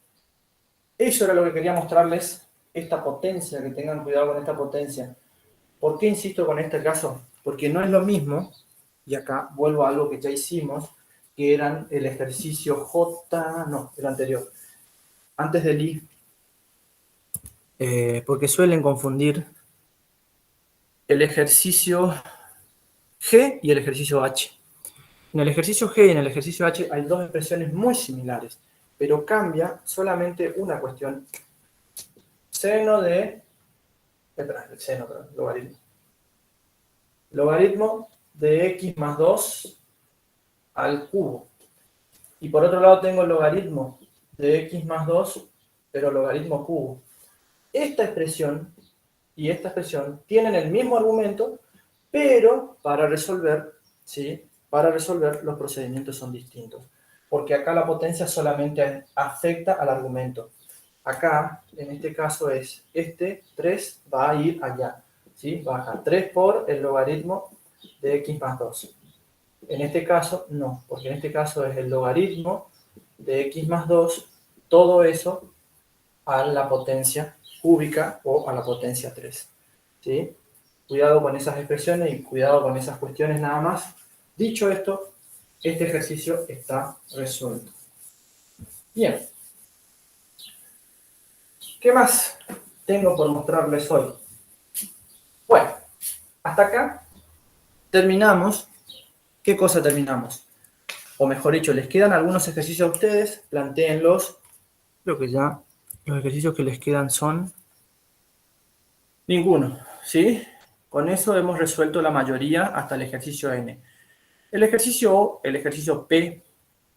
Speaker 1: eso era lo que quería mostrarles, esta potencia, que tengan cuidado con esta potencia. ¿Por qué insisto con este caso? Porque no es lo mismo, y acá vuelvo a algo que ya hicimos, que eran el ejercicio J, no, el anterior, antes del I, porque suelen confundir el ejercicio G y el ejercicio H. En el ejercicio G y en el ejercicio H hay dos expresiones muy similares, pero cambia solamente una cuestión. Logaritmo. Logaritmo de x más 2 al cubo. Y por otro lado tengo el logaritmo de x más 2, pero logaritmo cubo. Esta expresión y esta expresión tienen el mismo argumento, pero para resolver, ¿sí? Para resolver los procedimientos son distintos. Porque acá la potencia solamente afecta al argumento. Acá, en este caso, es este 3 va a ir allá. ¿Sí? Baja 3 por el logaritmo de x más 2. En este caso, no, porque en este caso es el logaritmo de x más 2, todo eso a la potencia cúbica o a la potencia 3. ¿Sí? Cuidado con esas expresiones y cuidado con esas cuestiones nada más. Dicho esto, este ejercicio está resuelto. Bien. ¿Qué más tengo por mostrarles hoy? Bueno, hasta acá terminamos. ¿Qué cosa terminamos? O mejor dicho, les quedan algunos ejercicios a ustedes, plantéenlos. Creo que ya los ejercicios que les quedan son ninguno, ¿sí? Con eso hemos resuelto la mayoría hasta el ejercicio N. El ejercicio O, el ejercicio P,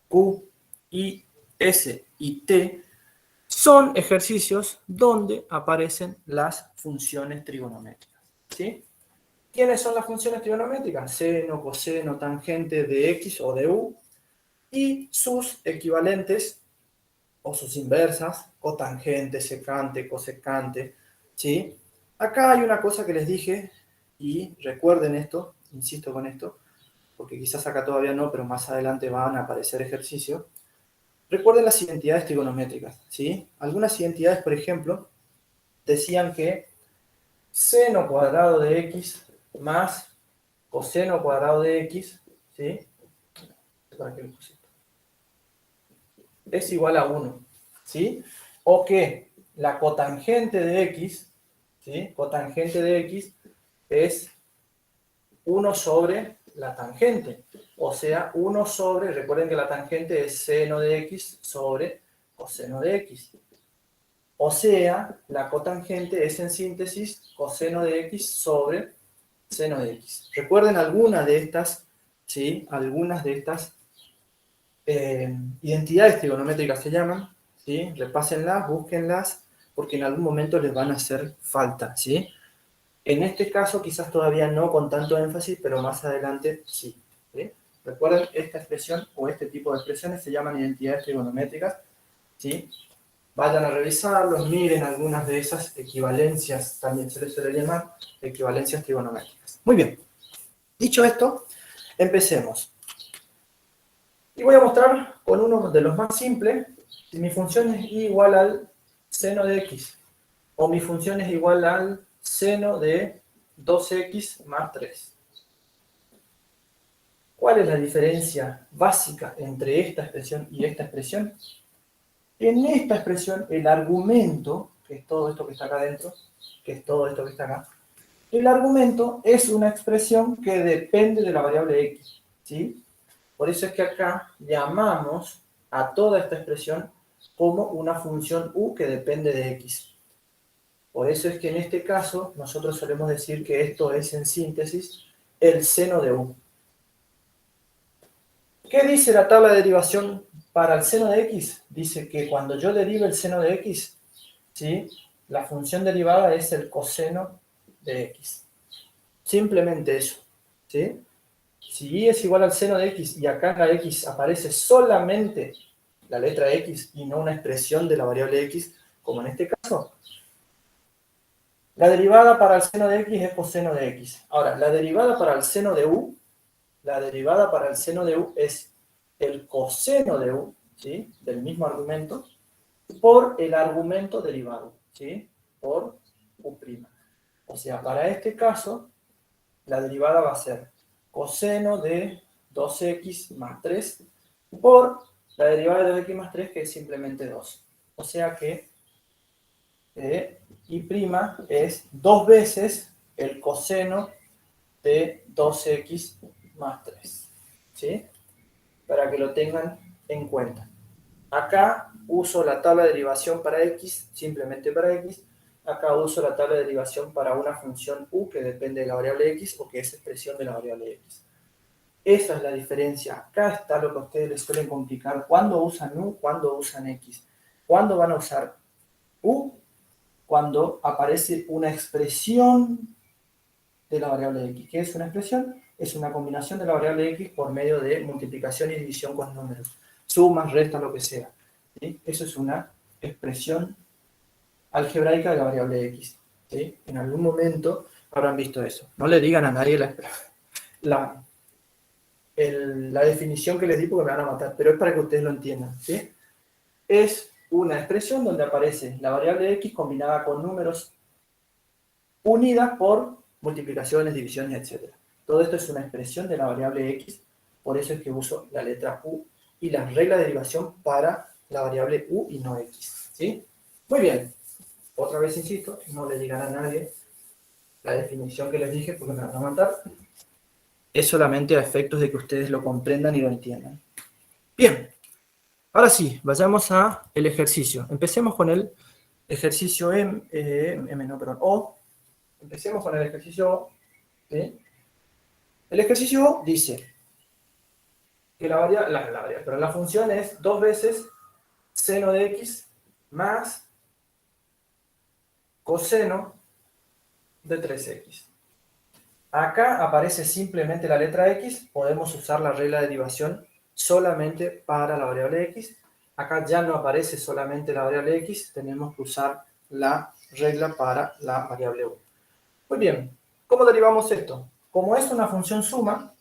Speaker 1: Q, I, S y T son ejercicios donde aparecen las funciones trigonométricas, ¿sí? ¿Quiénes son las funciones trigonométricas? Seno, coseno, tangente de X o de U y sus equivalentes o sus inversas, cotangente, secante, cosecante, ¿sí? Acá hay una cosa que les dije y recuerden esto, insisto con esto, porque quizás acá todavía no, pero más adelante van a aparecer ejercicios. Recuerden las identidades trigonométricas, ¿sí? Algunas identidades, por ejemplo, decían que seno cuadrado de x más coseno cuadrado de x, ¿sí? ¿Para qué lo puse? Es igual a 1, ¿sí? O que la cotangente de x, ¿sí? Cotangente de x es 1 sobre la tangente. O sea, 1 sobre, recuerden que la tangente es seno de x sobre coseno de x. O sea, la cotangente es en síntesis coseno de x sobre seno de x. Recuerden algunas de estas, ¿sí? Algunas de estas identidades trigonométricas se llaman, ¿sí? Repásenlas, búsquenlas, porque en algún momento les van a hacer falta, ¿sí? En este caso quizás todavía no con tanto énfasis, pero más adelante sí, ¿sí? Recuerden, esta expresión o este tipo de expresiones se llaman identidades trigonométricas, ¿sí? Vayan a revisarlos, miren algunas de esas equivalencias, también se les suele llamar equivalencias trigonométricas. Muy bien, dicho esto, empecemos. Y voy a mostrar con uno de los más simples, si mi función es igual al seno de x, o mi función es igual al seno de 2x más 3. ¿Cuál es la diferencia básica entre esta expresión y esta expresión? En esta expresión, el argumento, que es todo esto que está acá adentro, que es todo esto que está acá, el argumento es una expresión que depende de la variable x, ¿sí? Por eso es que acá llamamos a toda esta expresión como una función u que depende de x. Por eso es que en este caso nosotros solemos decir que esto es en síntesis el seno de u. ¿Qué dice la tabla de derivación para el seno de x? Dice que cuando yo derive el seno de x, ¿sí? La función derivada es el coseno de x. Simplemente eso, ¿sí? Si y es igual al seno de x y acá en la x aparece solamente la letra x y no una expresión de la variable x, como en este caso, la derivada para el seno de x es coseno de x. Ahora, la derivada para el seno de u, la derivada para el seno de u es el coseno de u, ¿sí? Del mismo argumento, por el argumento derivado, ¿sí? Por u'. O sea, para este caso, la derivada va a ser coseno de 2x más 3 por la derivada de 2x más 3, que es simplemente 2. O sea que y' es 2 veces el coseno de 2x más 3. ¿Sí? Para que lo tengan en cuenta. Acá uso la tabla de derivación para x, simplemente para x. Acá uso la tabla de derivación para una función u que depende de la variable x o que es expresión de la variable x. Esa es la diferencia. Acá está lo que a ustedes les suelen complicar. ¿Cuándo usan u? ¿Cuándo usan x? ¿Cuándo van a usar u? Cuando aparece una expresión de la variable x. ¿Qué es una expresión? Es una combinación de la variable x por medio de multiplicación y división con números. Sumas, restas, lo que sea. ¿Sí? Eso es una expresión algebraica de la variable x. ¿Sí? En algún momento habrán visto eso. No le digan a nadie la definición que les di porque me van a matar, pero es para que ustedes lo entiendan. ¿Sí? Es una expresión donde aparece la variable x combinada con números unidas por multiplicaciones, divisiones, etc. Todo esto es una expresión de la variable x, por eso es que uso la letra u y la regla de derivación para la variable u y no x. ¿Sí? Muy bien. Otra vez insisto, no le digan a nadie la definición que les dije porque me van a matar. Es solamente a efectos de que ustedes lo comprendan y lo entiendan. Bien. Ahora sí, vayamos al ejercicio. Empecemos con el ejercicio O. Empecemos con el ejercicio O. ¿Sí? El ejercicio O dice que la función es 2 veces seno de x más coseno de 3x. Acá aparece simplemente la letra x, podemos usar la regla de derivación solamente para la variable x. Acá ya no aparece solamente la variable x, tenemos que usar la regla para la variable u. Muy bien, ¿cómo derivamos esto? Como es una función suma,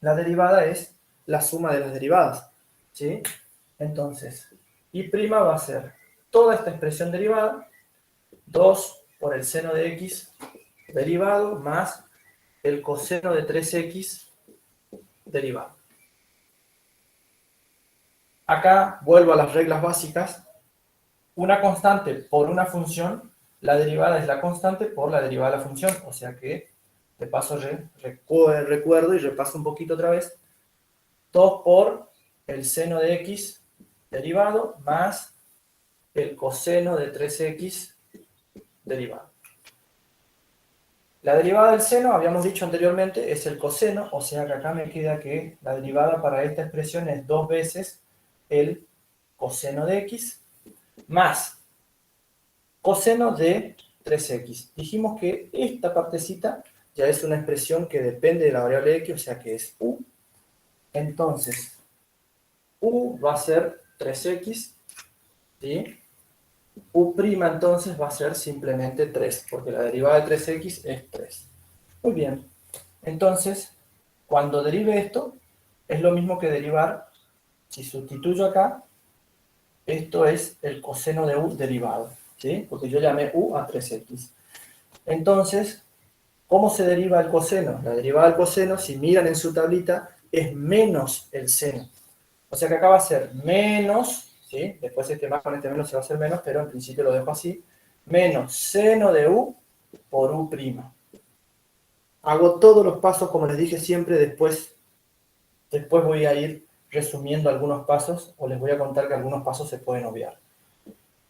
Speaker 1: la derivada es la suma de las derivadas, ¿sí? Entonces, y' va a ser toda esta expresión derivada, 2 por el seno de x derivado más el coseno de 3x derivado. Acá vuelvo a las reglas básicas. Una constante por una función, la derivada es la constante por la derivada de la función. O sea que, de paso, recuerdo y repaso un poquito otra vez. 2 por el seno de x derivado más el coseno de 3x derivado. La derivada del seno, habíamos dicho anteriormente, es el coseno, o sea que acá me queda que la derivada para esta expresión es 2 veces el coseno de x más coseno de 3x. Dijimos que esta partecita ya es una expresión que depende de la variable x, o sea que es u. Entonces, u va a ser 3x, ¿sí? U' entonces va a ser simplemente 3, porque la derivada de 3x es 3. Muy bien. Entonces, cuando derive esto, es lo mismo que derivar, si sustituyo acá, esto es el coseno de u derivado, ¿sí? Porque yo llamé u a 3x. Entonces, ¿cómo se deriva el coseno? La derivada del coseno, si miran en su tablita, es menos el seno. O sea que acá va a ser menos, ¿sí? Después este más con este menos se va a hacer menos, pero en principio lo dejo así, menos seno de u por u'. Hago todos los pasos, como les dije siempre, después voy a ir resumiendo algunos pasos, o les voy a contar que algunos pasos se pueden obviar.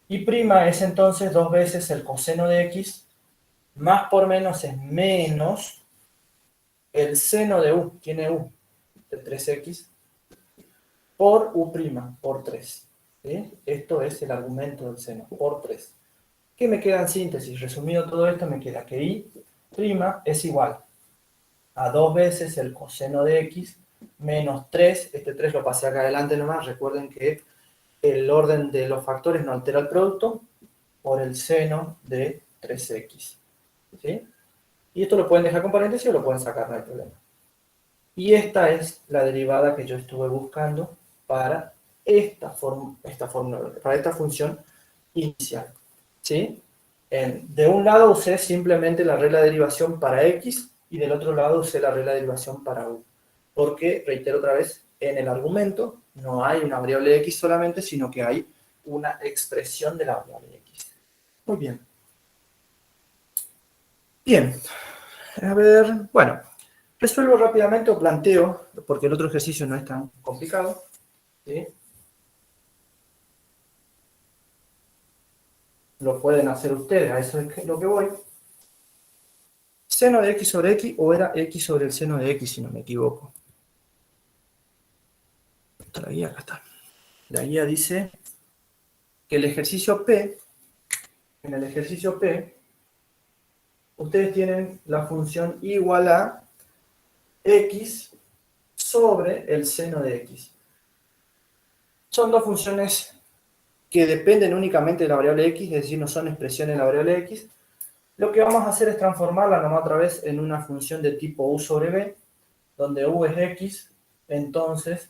Speaker 1: Y' es entonces 2 veces el coseno de x, más por menos es menos el seno de u, tiene u, de 3x, por u', por 3. ¿Sí? Esto es el argumento del seno, por 3. ¿Qué me queda en síntesis? Resumido todo esto, me queda que i' es igual a 2 veces el coseno de x menos 3, este 3 lo pasé acá adelante nomás, recuerden que el orden de los factores no altera el producto, por el seno de 3x. ¿Sí? Y esto lo pueden dejar con paréntesis o lo pueden sacar, no hay problema. Y esta es la derivada que yo estuve buscando para esta función inicial. ¿Sí? De un lado usé simplemente la regla de derivación para x y del otro lado usé la regla de derivación para u. Porque, reitero otra vez, en el argumento no hay una variable x solamente, sino que hay una expresión de la variable x. Muy bien. Bien. A ver, bueno. Resuelvo rápidamente o planteo, porque el otro ejercicio no es tan complicado. ¿Sí? Lo pueden hacer ustedes, a eso es lo que voy. Seno de x sobre x, o era x sobre el seno de x, si no me equivoco. La guía, acá está. La guía dice que el ejercicio P, en el ejercicio P, ustedes tienen la función igual a x sobre el seno de x. Son dos funciones que dependen únicamente de la variable x, es decir, no son expresiones de la variable x. Lo que vamos a hacer es transformarla nomás otra vez en una función de tipo u sobre b, donde u es x, entonces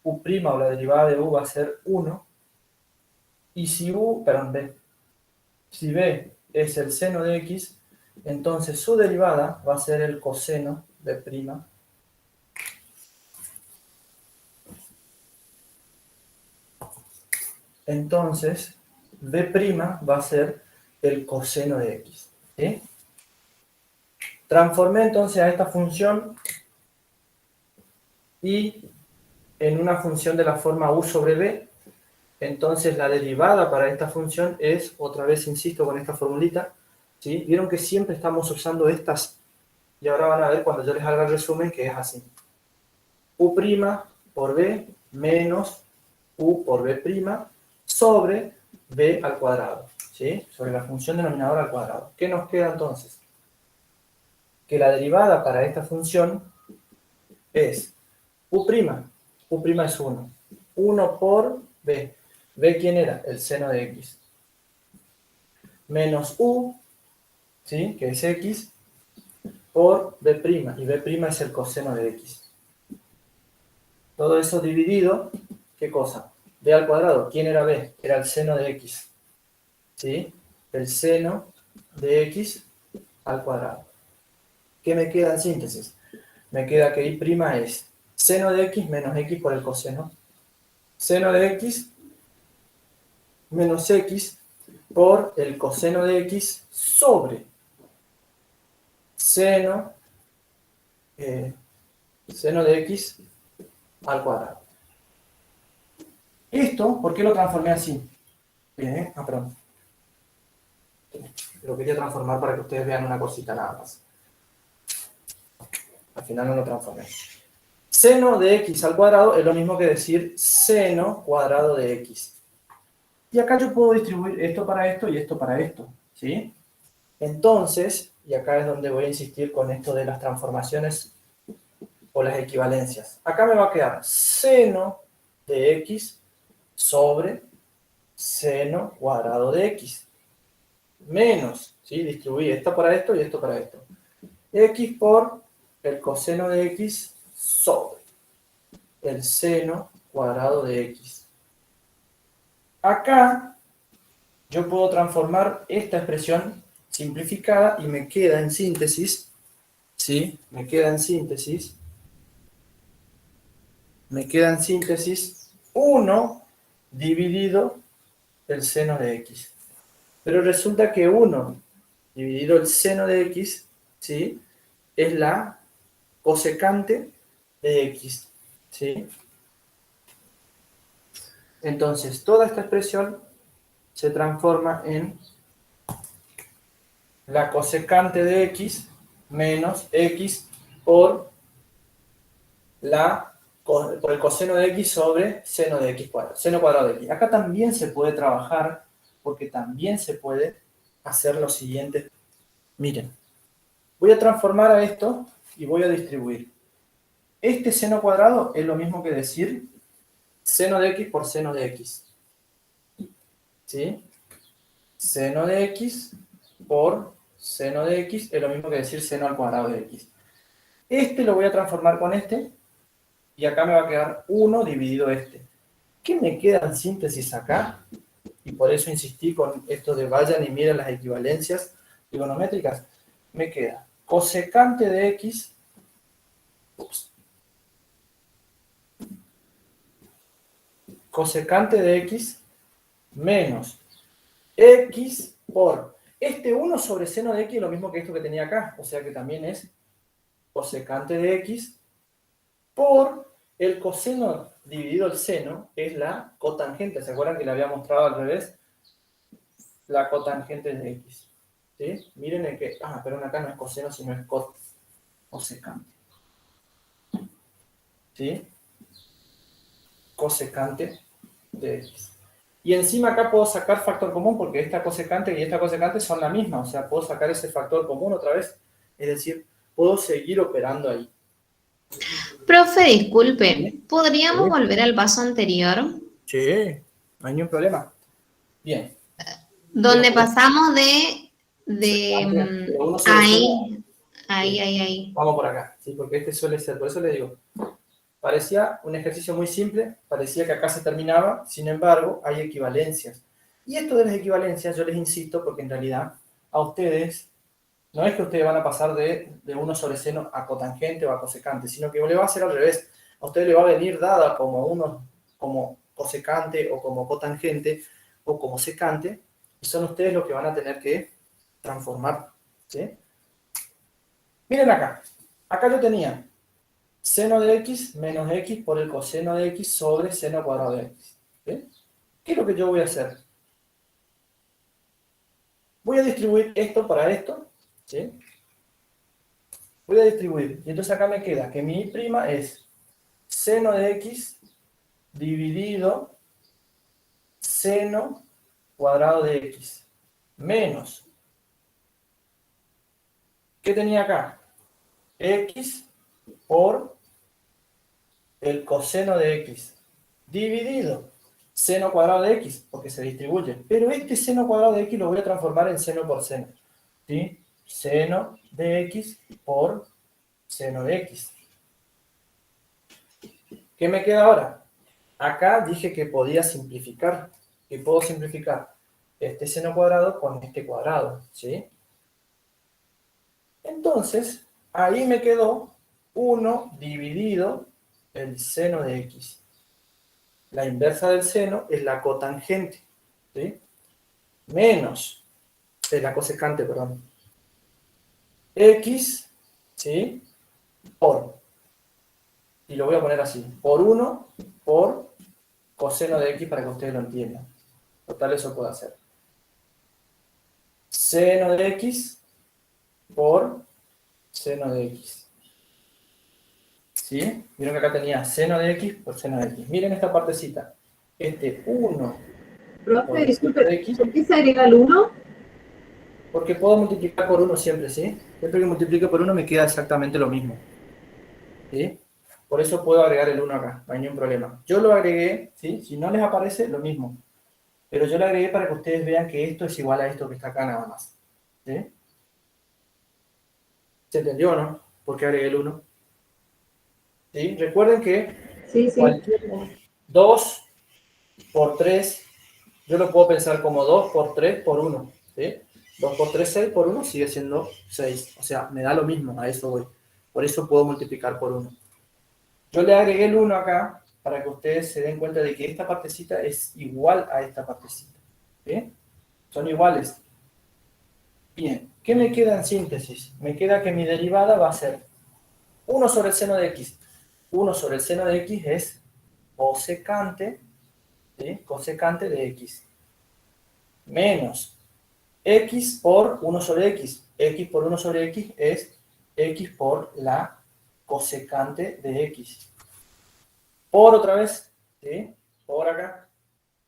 Speaker 1: u' o la derivada de u va a ser 1, y si b, si b es el seno de x, entonces su derivada va a ser el coseno de prima. Entonces, b' va a ser el coseno de x. ¿Sí? Transformé entonces a esta función y en una función de la forma u sobre b, entonces la derivada para esta función es, otra vez insisto con esta formulita, ¿sí? Vieron que siempre estamos usando estas, y ahora van a ver cuando yo les haga el resumen que es así. U' por b menos u por b' sobre b al cuadrado, ¿sí? Sobre la función denominadora al cuadrado. ¿Qué nos queda entonces? Que la derivada para esta función es u'. U' es 1. 1 por b. ¿B quién era? El seno de x. Menos u, ¿sí? Que es x, por b'. Y b' es el coseno de x. Todo eso dividido, ¿qué cosa? B al cuadrado. ¿Quién era B? Era el seno de X. ¿Sí? El seno de X al cuadrado. ¿Qué me queda en síntesis? Me queda que Y' es seno de X menos X por el coseno. Seno de X menos X por el coseno de X sobre seno de X al cuadrado. Esto, ¿por qué lo transformé así? Bien, perdón. Lo quería transformar para que ustedes vean una cosita nada más. Al final no lo transformé. Seno de X al cuadrado es lo mismo que decir seno cuadrado de X. Y acá yo puedo distribuir esto para esto y esto para esto, ¿sí? Entonces, y acá es donde voy a insistir con esto de las transformaciones o las equivalencias. Acá me va a quedar seno de X sobre seno cuadrado de X. Menos, ¿sí? Distribuí esto para esto y esto para esto. X por el coseno de X sobre el seno cuadrado de X. Acá yo puedo transformar esta expresión simplificada y me queda en síntesis, ¿sí? Me queda en síntesis 1 dividido el seno de X. Pero resulta que 1 dividido el seno de X, ¿sí? Es la cosecante de X, ¿sí? Entonces, toda esta expresión se transforma en la cosecante de X menos X por el coseno de X sobre seno de X cuadrado, seno cuadrado de X. Acá también se puede trabajar, porque también se puede hacer lo siguiente. Miren, voy a transformar a esto y voy a distribuir. Este seno cuadrado es lo mismo que decir seno de X por seno de X. ¿Sí? Seno de X por seno de X es lo mismo que decir seno al cuadrado de X. Este lo voy a transformar con este y acá me va a quedar 1 dividido este. ¿Qué me queda en síntesis acá? Y por eso insistí con esto de vayan y miren las equivalencias trigonométricas. Me queda cosecante de X, cosecante de X menos X por este 1 sobre seno de X es lo mismo que esto que tenía acá, o sea que también es cosecante de X por el coseno dividido el seno, es la cotangente. ¿Se acuerdan que le había mostrado al revés? La cotangente de X. ¿Sí? Miren el que... perdón, acá no es coseno, sino es cosecante. ¿Sí? Cosecante de X. Y encima acá puedo sacar factor común porque esta cosecante y esta cosecante son la misma. O sea, puedo sacar ese factor común otra vez. Es decir, puedo seguir operando ahí.
Speaker 2: Profe, disculpe, ¿podríamos volver al paso anterior?
Speaker 1: Sí, no hay ningún problema. Bien.
Speaker 2: Donde
Speaker 1: Pero-
Speaker 2: pasamos
Speaker 1: Pero uno sobre seno.
Speaker 2: ahí.
Speaker 1: Vamos por acá, ¿sí? Porque este suele ser, por eso le digo, parecía un ejercicio muy simple, parecía que acá se terminaba, sin embargo, hay equivalencias. Y esto de las equivalencias, yo les insisto, porque en realidad a ustedes, no es que ustedes van a pasar de 1 sobre seno a cotangente o a cosecante, sino que le va a hacer al revés. A ustedes le va a venir dada como cosecante o como cotangente o como secante, y son ustedes los que van a tener que transformar, ¿sí? Miren acá. Acá yo tenía seno de X menos X por el coseno de X sobre seno cuadrado de X. ¿Sí? ¿Qué es lo que yo voy a hacer? Voy a distribuir esto para esto. ¿Sí? Voy a distribuir. Y entonces acá me queda que mi Y' es seno de X dividido seno cuadrado de X. Menos. ¿Qué tenía acá? X por el coseno de X dividido seno cuadrado de X, porque se distribuye. Pero este seno cuadrado de X lo voy a transformar en seno por seno. ¿Sí? Seno de X por seno de X. ¿Qué me queda ahora? Acá dije que podía simplificar, que puedo simplificar este seno cuadrado con este cuadrado, ¿sí? Entonces, ahí me quedó 1 dividido el seno de x. La inversa del seno es la cotangente, ¿sí? Menos, la cosecante, perdón. X, ¿sí? Por, y lo voy a poner así, por 1 por coseno de x para que ustedes lo entiendan. Total, eso puedo hacer. Seno de x por seno de x. ¿Sí? Vieron que acá tenía seno de x por seno de x. Miren esta partecita. Este 1 por
Speaker 5: Profe,
Speaker 1: el seno
Speaker 5: disculpe,
Speaker 1: de x,
Speaker 5: ¿por qué se agrega el 1?
Speaker 1: porque puedo multiplicar por 1 siempre, ¿sí? Siempre que multiplique por 1 me queda exactamente lo mismo. ¿Sí? Por eso puedo agregar el 1 acá, no hay ningún problema. Yo lo agregué, ¿sí? Si no les aparece, lo mismo. Pero yo lo agregué para que ustedes vean que esto es igual a esto que está acá nada más. ¿Sí? ¿Se entendió o no? ¿Por qué agregué el 1? ¿Sí? Recuerden que
Speaker 5: Sí, sí.
Speaker 1: cualquier 2 por 3, yo lo puedo pensar como 2 por 3 por 1. ¿Sí? 2 por 3, 6 por 1 sigue siendo 6. O sea, me da lo mismo, a eso voy. Por eso puedo multiplicar por 1. Yo le agregué el 1 acá para que ustedes se den cuenta de que esta partecita es igual a esta partecita. ¿Sí? Son iguales. Bien, ¿qué me queda en síntesis? Me queda que mi derivada va a ser 1 sobre el seno de x. 1 sobre el seno de x es cosecante, ¿sí? Cosecante de x. Menos x por 1 sobre x. X por 1 sobre x es x por la cosecante de x. Por otra vez, ¿sí? Por acá.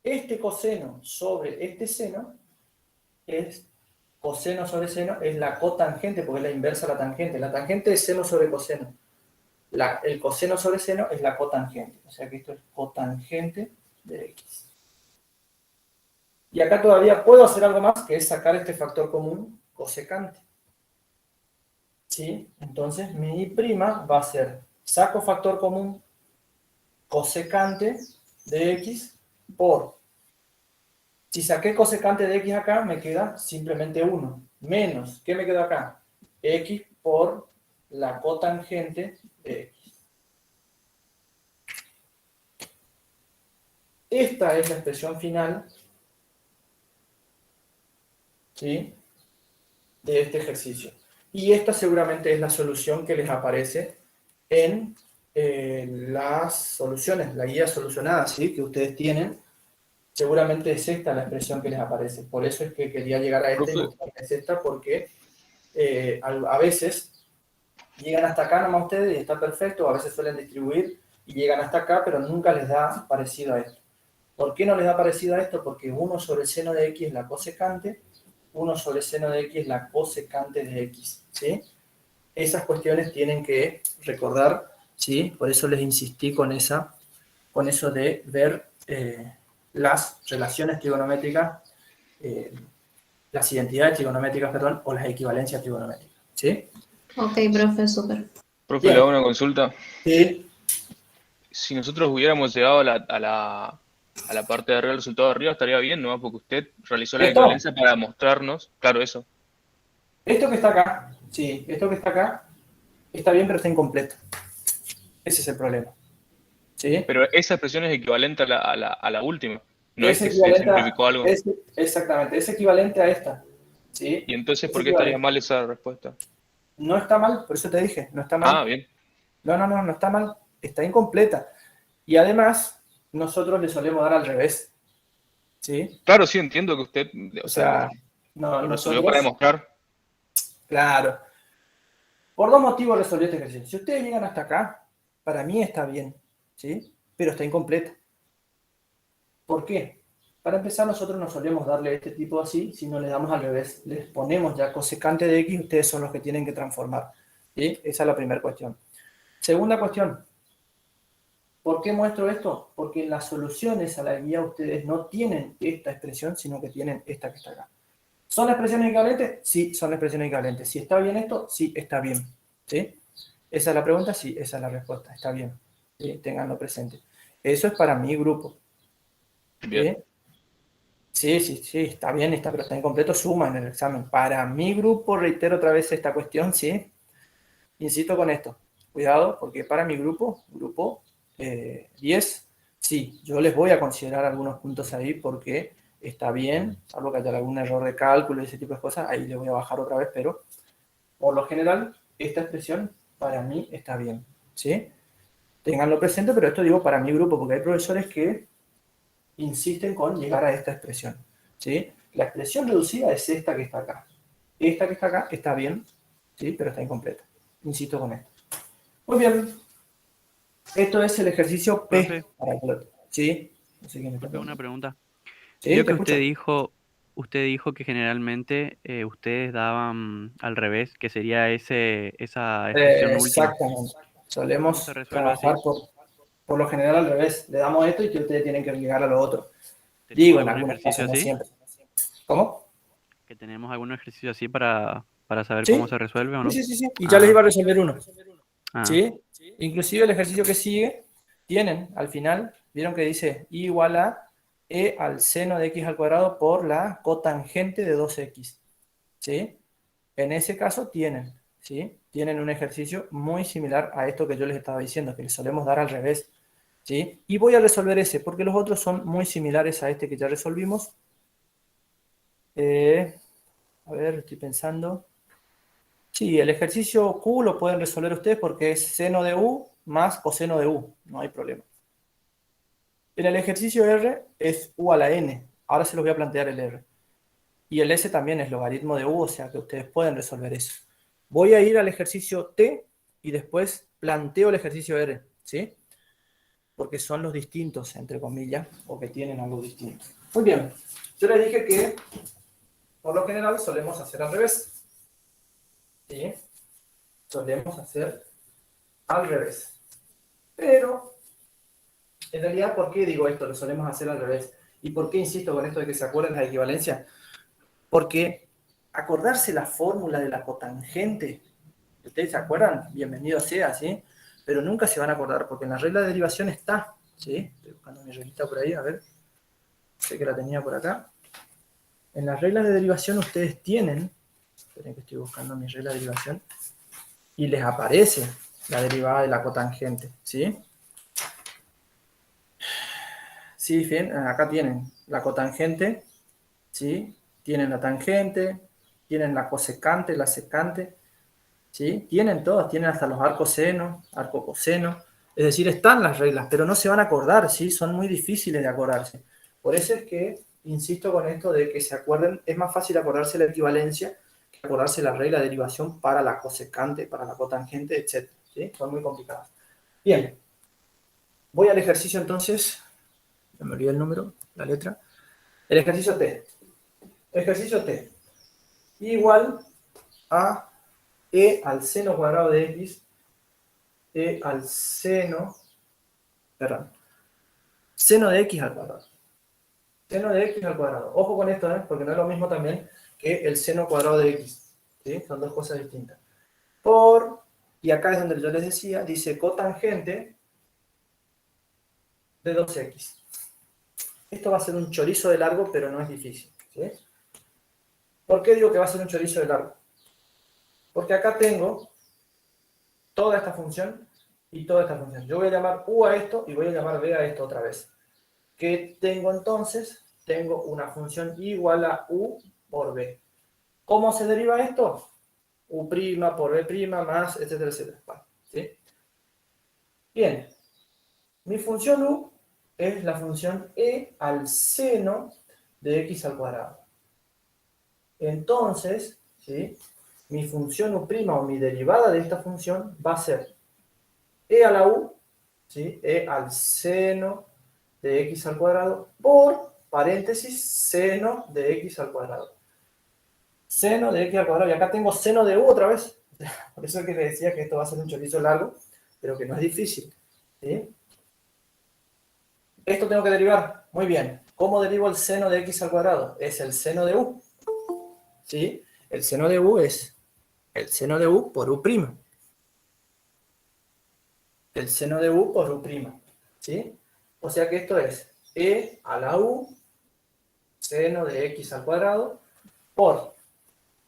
Speaker 1: Este coseno sobre este seno es coseno sobre seno, es la cotangente, porque es la inversa de la tangente. La tangente es seno sobre coseno. El coseno sobre seno es la cotangente. O sea que esto es cotangente de x. Y acá todavía puedo hacer algo más, que es sacar este factor común cosecante. ¿Sí? Entonces mi I' va a ser, saco factor común cosecante de x por, si saqué cosecante de x acá, me queda simplemente 1, menos, ¿qué me quedó acá? X por la cotangente de x. Esta es la expresión final, ¿sí?, de este ejercicio. Y esta seguramente es la solución que les aparece en las soluciones, la guía solucionada, ¿sí?, que ustedes tienen. Seguramente es esta la expresión que les aparece. Por eso es que quería llegar a esta y
Speaker 3: Profe,
Speaker 1: mostrar que es esta, porque a veces llegan hasta acá nomás ustedes y está perfecto, a veces suelen distribuir y llegan hasta acá, pero nunca les da parecido a esto. ¿Por qué no les da parecido a esto? Porque 1 sobre el seno de x es la cosecante, 1 sobre el seno de x es la cosecante de x, ¿sí? Esas cuestiones tienen que recordar, ¿sí? Por eso les insistí con eso de ver las relaciones trigonométricas, las identidades trigonométricas, perdón, o las equivalencias trigonométricas, ¿sí?
Speaker 2: Ok, profe, súper.
Speaker 3: profe, le
Speaker 1: Bien.
Speaker 3: hago una consulta.
Speaker 1: Sí.
Speaker 3: Si nosotros hubiéramos llegado a la parte de arriba del resultado de arriba, estaría bien, ¿no? Porque usted realizó la
Speaker 1: Esto,
Speaker 3: equivalencia para mostrarnos, claro, eso.
Speaker 1: esto que está acá, sí, esto que está acá, está bien, pero está incompleto. Ese es el problema, ¿sí?
Speaker 3: Pero esa expresión es equivalente a la última. No es
Speaker 1: Es
Speaker 3: que se
Speaker 1: equivalente a,
Speaker 3: simplificó algo.
Speaker 1: exactamente, es equivalente a esta, ¿sí?
Speaker 3: Y entonces,
Speaker 1: Es
Speaker 3: ¿por qué estaría
Speaker 1: equivalente.
Speaker 3: mal esa respuesta?
Speaker 1: No está mal, por eso te dije, no está
Speaker 3: Ah,
Speaker 1: mal.
Speaker 3: bien.
Speaker 1: No está mal, está incompleta. Y además, nosotros le solemos dar al revés, ¿sí?
Speaker 3: Claro, sí, entiendo que usted,
Speaker 1: O
Speaker 3: o sea,
Speaker 1: sea, no,
Speaker 3: lo resolvió para
Speaker 1: nosotros,
Speaker 3: demostrar.
Speaker 1: claro, por dos motivos resolvió este ejercicio. Si ustedes llegan hasta acá, para mí está bien, ¿sí? Pero está incompleta. ¿Por qué? Para empezar, nosotros no solemos darle este tipo así, sino le damos al revés. Les ponemos ya cosecante de x, ustedes son los que tienen que transformar, ¿sí? Esa es la primera cuestión. Segunda cuestión, ¿por qué muestro esto? Porque en las soluciones a la guía ustedes no tienen esta expresión, sino que tienen esta que está acá. ¿Son expresiones equivalentes? Sí, son expresiones equivalentes. ¿Si está bien esto? Sí, está bien. ¿Sí? ¿Esa es la pregunta? Sí, esa es la respuesta. Está bien. ¿sí? Ténganlo presente. Eso es para mi grupo.
Speaker 3: Bien.
Speaker 1: ¿sí? Sí, está bien, pero está incompleto, suma en el examen. Para mi grupo, reitero otra vez esta cuestión, ¿sí? Insisto con esto. Cuidado, porque para mi grupo 10, sí, yo les voy a considerar algunos puntos ahí porque está bien, salvo que haya algún error de cálculo y ese tipo de cosas, ahí le voy a bajar otra vez, pero por lo general, esta expresión para mí está bien, ¿sí? Ténganlo presente, pero esto digo para mi grupo, porque hay profesores que insisten con llegar a esta expresión, ¿sí? La expresión reducida es esta que está acá. Esta que está acá está bien, ¿sí? Pero está incompleta. Insisto con esto. Muy bien. Esto es el ejercicio P.
Speaker 5: Profe,
Speaker 1: ¿Sí? No sé quién está
Speaker 5: profe, una
Speaker 1: preguntando.
Speaker 5: pregunta.
Speaker 1: ¿Sí?
Speaker 5: Vio
Speaker 1: ¿Te
Speaker 5: que
Speaker 1: escucho?
Speaker 5: usted dijo que generalmente ustedes daban al revés, que sería esa expresión última.
Speaker 1: Exactamente.
Speaker 5: ¿Cómo se
Speaker 1: Solemos
Speaker 5: resuelve
Speaker 1: trabajar
Speaker 5: así?
Speaker 1: por lo general al revés. Le damos esto y que ustedes tienen que llegar a lo otro.
Speaker 5: ¿Tenemos
Speaker 1: Digo, en
Speaker 5: algún
Speaker 1: algunos
Speaker 5: ejercicio
Speaker 1: casos, no
Speaker 5: así?
Speaker 1: siempre. ¿Cómo?
Speaker 5: ¿Que tenemos algún ejercicio así para saber cómo
Speaker 1: ¿Sí?
Speaker 5: se resuelve o
Speaker 1: Sí,
Speaker 5: no?
Speaker 1: sí, sí, sí. Y ya les
Speaker 5: Ah,
Speaker 1: iba a resolver uno.
Speaker 5: ah,
Speaker 1: ¿Sí? Inclusive el ejercicio que sigue, tienen al final, vieron que dice I igual a E al seno de x al cuadrado por la cotangente de 2x. ¿Sí? En ese caso tienen, ¿sí? Tienen un ejercicio muy similar a esto que yo les estaba diciendo, que les solemos dar al revés, ¿sí? Y voy a resolver ese, porque los otros son muy similares a este que ya resolvimos. A ver, estoy pensando. Sí, el ejercicio Q lo pueden resolver ustedes porque es seno de U más coseno de U, no hay problema. En el ejercicio R es U a la N, ahora se los voy a plantear el R. Y el S también es logaritmo de U, o sea que ustedes pueden resolver eso. Voy a ir al ejercicio T y después planteo el ejercicio R, ¿sí? Porque son los distintos, entre comillas, o que tienen algo distinto. Muy bien, yo les dije que por lo general solemos hacer al revés, ¿sí? Solemos hacer al revés. Pero, en realidad, ¿por qué digo esto? Lo solemos hacer al revés. ¿Y por qué insisto con esto de que se acuerden la equivalencia? Porque acordarse la fórmula de la cotangente, ¿ustedes se acuerdan? Bienvenido sea, ¿sí? Pero nunca se van a acordar, porque en la regla de derivación está, ¿sí? Estoy buscando mi reglita por ahí, a ver. Sé que la tenía por acá. En las reglas de derivación ustedes tienen, esperen que estoy buscando mi regla de derivación, y les aparece la derivada de la cotangente, ¿sí? Sí, bien, acá tienen la cotangente, ¿sí? Tienen la tangente, tienen la cosecante, la secante, ¿sí? Tienen todas, tienen hasta los arcos seno, arco coseno, es decir, están las reglas, pero no se van a acordar, ¿sí? Son muy difíciles de acordarse. Por eso es que insisto con esto de que se acuerden, es más fácil acordarse la equivalencia que acordarse la regla de derivación para la cosecante, para la cotangente, etc. ¿Sí? Son muy complicadas. Bien, voy al ejercicio entonces, me olvidé el número, la letra. El ejercicio T. Ejercicio T. Igual a E al seno cuadrado de X, E al seno, perdón, seno de X al cuadrado. Seno de X al cuadrado. Ojo con esto, porque no es lo mismo también que el seno cuadrado de X. ¿Sí? Son dos cosas distintas. Por, y acá es donde yo les decía, dice cotangente de 2X. Esto va a ser un chorizo de largo, pero no es difícil. ¿Sí? ¿Por qué digo que va a ser un chorizo de largo? Porque acá tengo toda esta función y toda esta función. Yo voy a llamar U a esto y voy a llamar B a esto otra vez. ¿Qué tengo entonces? Tengo una función igual a U por B. ¿Cómo se deriva esto? U' por B' más, etcétera, etcétera. ¿Sí? Bien. Mi función U es la función E al seno de X al cuadrado. Entonces, ¿sí? Mi función U' o mi derivada de esta función va a ser E a la U, ¿sí? E al seno de X al cuadrado por, paréntesis, seno de X al cuadrado. Seno de X al cuadrado. Y acá tengo seno de U otra vez. Por eso es que les decía que esto va a ser un chorizo largo, pero que no es difícil. ¿Sí? Esto tengo que derivar. Muy bien. ¿Cómo derivo el seno de X al cuadrado? Es el seno de U. ¿Sí? El seno de U es el seno de U por U'. el seno de u por u', ¿sí? O sea que esto es e a la u seno de x al cuadrado por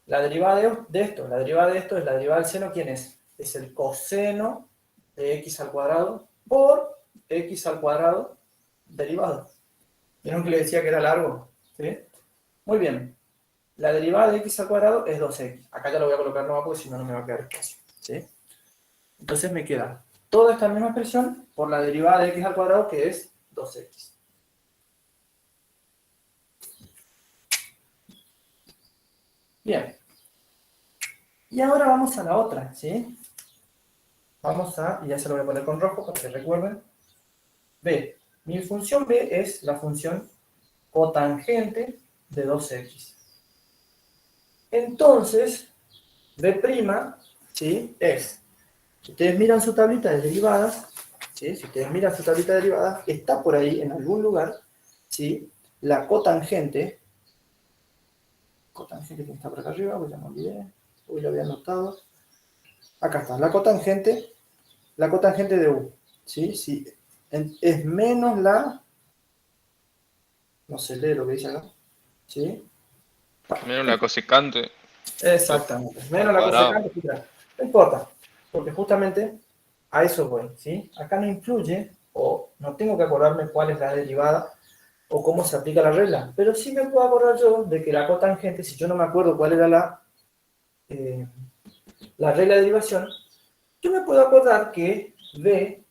Speaker 1: la derivada de esto. La derivada de esto es la derivada del seno, ¿quién es? Es el coseno de x al cuadrado por x al cuadrado derivado. ¿Vieron que le decía que era largo? ¿Sí? Muy bien. La derivada de x al cuadrado es 2x. Acá ya lo voy a colocar nueva porque si no, no me va a quedar espacio. ¿Sí? Entonces me queda toda esta misma expresión por la derivada de x al cuadrado, que es 2x. Bien. Y ahora vamos a la otra, ¿sí? Vamos a, y ya se lo voy a poner con rojo para que recuerden. B. Mi función B es la función cotangente de 2x. Entonces, B', ¿sí? Es, si ustedes miran su tablita de derivadas, ¿sí? Si ustedes miran su tablita de derivadas, está por ahí en algún lugar, ¿sí? La cotangente que está por acá arriba, pues ya me olvidé, hoy lo había anotado. Acá está, la cotangente de U, ¿sí? Sí, es menos la, no se lee lo que dice acá, ¿sí?
Speaker 3: Menos la cosecante.
Speaker 1: Exactamente, menos la
Speaker 3: Cuadrado.
Speaker 1: cosecante, no importa, porque justamente a eso voy, ¿sí? Acá no influye, o no tengo que acordarme cuál es la derivada, o cómo se aplica la regla, pero sí me puedo acordar yo de que la cotangente, si yo no me acuerdo cuál era la regla de derivación, yo me puedo acordar que B,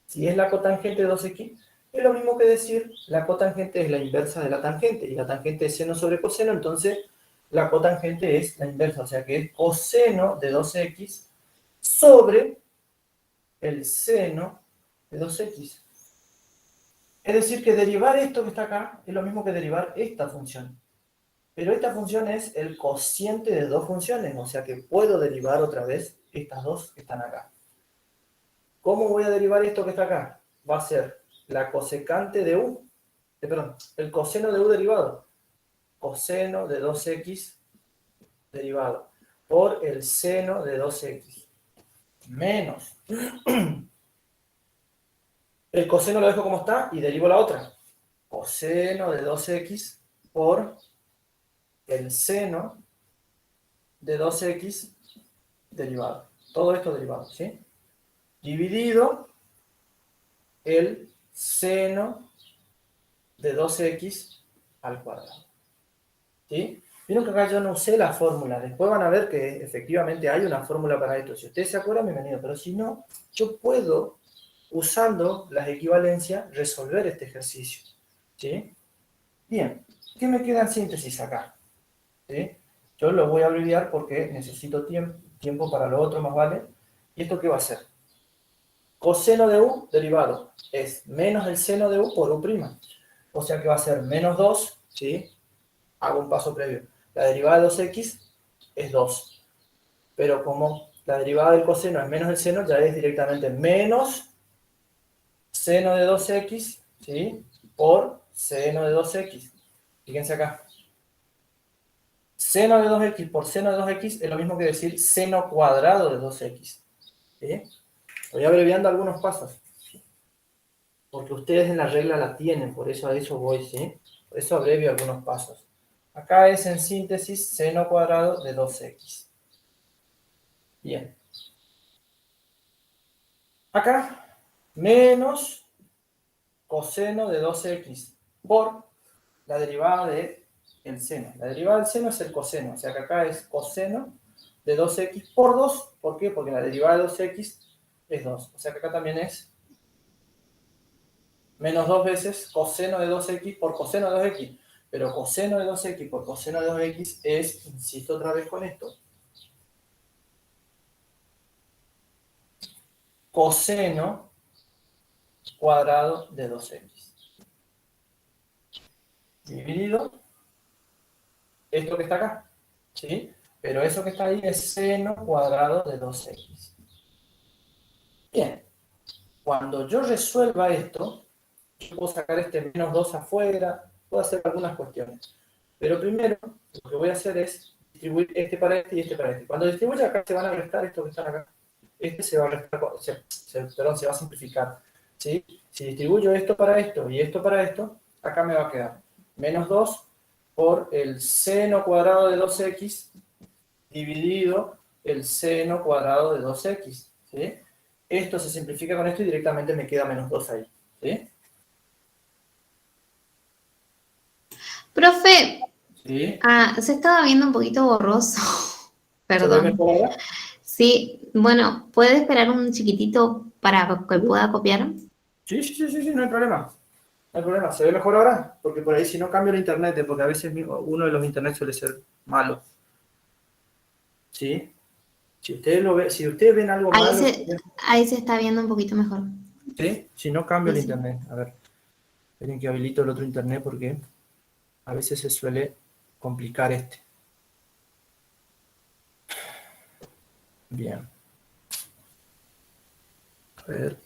Speaker 1: si es la cotangente de 2x, es lo mismo que decir la cotangente es la inversa de la tangente, y la tangente es seno sobre coseno, entonces la cotangente es la inversa, o sea que es coseno de 2x sobre el seno de 2x. Es decir, que derivar esto que está acá es lo mismo que derivar esta función. Pero esta función es el cociente de dos funciones, o sea que puedo derivar otra vez estas dos que están acá. ¿Cómo voy a derivar esto que está acá? Va a ser la cosecante de u, perdón, el coseno de u derivado. Coseno de 2x derivado por el seno de 2x menos. El coseno lo dejo como está y derivo la otra. Coseno de 2x por el seno de 2x derivado. Todo esto derivado, ¿sí? Dividido el seno de 2x al cuadrado. ¿Sí? Vieron que acá yo no usé la fórmula. Después van a ver que efectivamente hay una fórmula para esto. Si ustedes se acuerdan, bienvenido. Pero si no, yo puedo, usando las equivalencias, resolver este ejercicio. ¿Sí? Bien. ¿Qué me queda en síntesis acá? ¿Sí? Yo lo voy a abreviar porque necesito tiempo para lo otro, más vale. ¿Y esto qué va a ser? Coseno de u derivado es menos el seno de u por u'. O sea que va a ser menos 2, ¿sí? Hago un paso previo. La derivada de 2x es 2. Pero como la derivada del coseno es menos el seno, ya es directamente menos seno de 2x, ¿sí? Por seno de 2x. Fíjense acá. Seno de 2x por seno de 2x es lo mismo que decir seno cuadrado de 2x. ¿Sí? Estoy abreviando algunos pasos. Porque ustedes en la regla la tienen, por eso a eso voy, ¿sí? Por eso abrevio algunos pasos. Acá es en síntesis seno cuadrado de 2x. Bien. Acá, menos coseno de 2x por la derivada del seno. La derivada del seno es el coseno, o sea que acá es coseno de 2x por 2. ¿Por qué? Porque la derivada de 2x es 2. O sea que acá también es menos 2 veces coseno de 2x por coseno de 2x. Pero coseno de 2x por coseno de 2x es, insisto otra vez con esto, coseno cuadrado de 2x. Dividido esto que está acá, ¿sí? Pero eso que está ahí es seno cuadrado de 2x. Bien, cuando yo resuelva esto, yo puedo sacar este menos 2 afuera, puedo hacer algunas cuestiones. Pero primero, lo que voy a hacer es distribuir este para este y este para este. Cuando distribuya acá, se van a restar estos que están acá. este se va a restar, perdón, se va a simplificar, ¿sí? Si distribuyo esto para esto y esto para esto, acá me va a quedar menos 2 por el seno cuadrado de 2x dividido el seno cuadrado de 2x, ¿sí? Esto se simplifica con esto y directamente me queda menos 2 ahí, ¿sí?
Speaker 2: Profe,
Speaker 1: ¿Sí?
Speaker 2: se estaba viendo un poquito borroso.
Speaker 1: ¿Se ve
Speaker 2: Perdón.
Speaker 1: mejor ahora?
Speaker 2: Sí, bueno, ¿puede esperar un chiquitito para que pueda copiar?
Speaker 1: Sí, no hay problema. No hay problema. ¿Se ve mejor ahora? Porque por ahí si no cambio el internet, porque a veces uno de los internet suele ser malo. ¿Sí? Si ustedes lo ven, si ustedes ven algo
Speaker 2: Ahí
Speaker 1: malo,
Speaker 2: ahí se está viendo un poquito mejor.
Speaker 1: ¿sí? Si no cambio el
Speaker 2: Sí.
Speaker 1: internet. A ver, esperen que habilito el otro internet porque a veces se suele complicar este. Bien. A ver.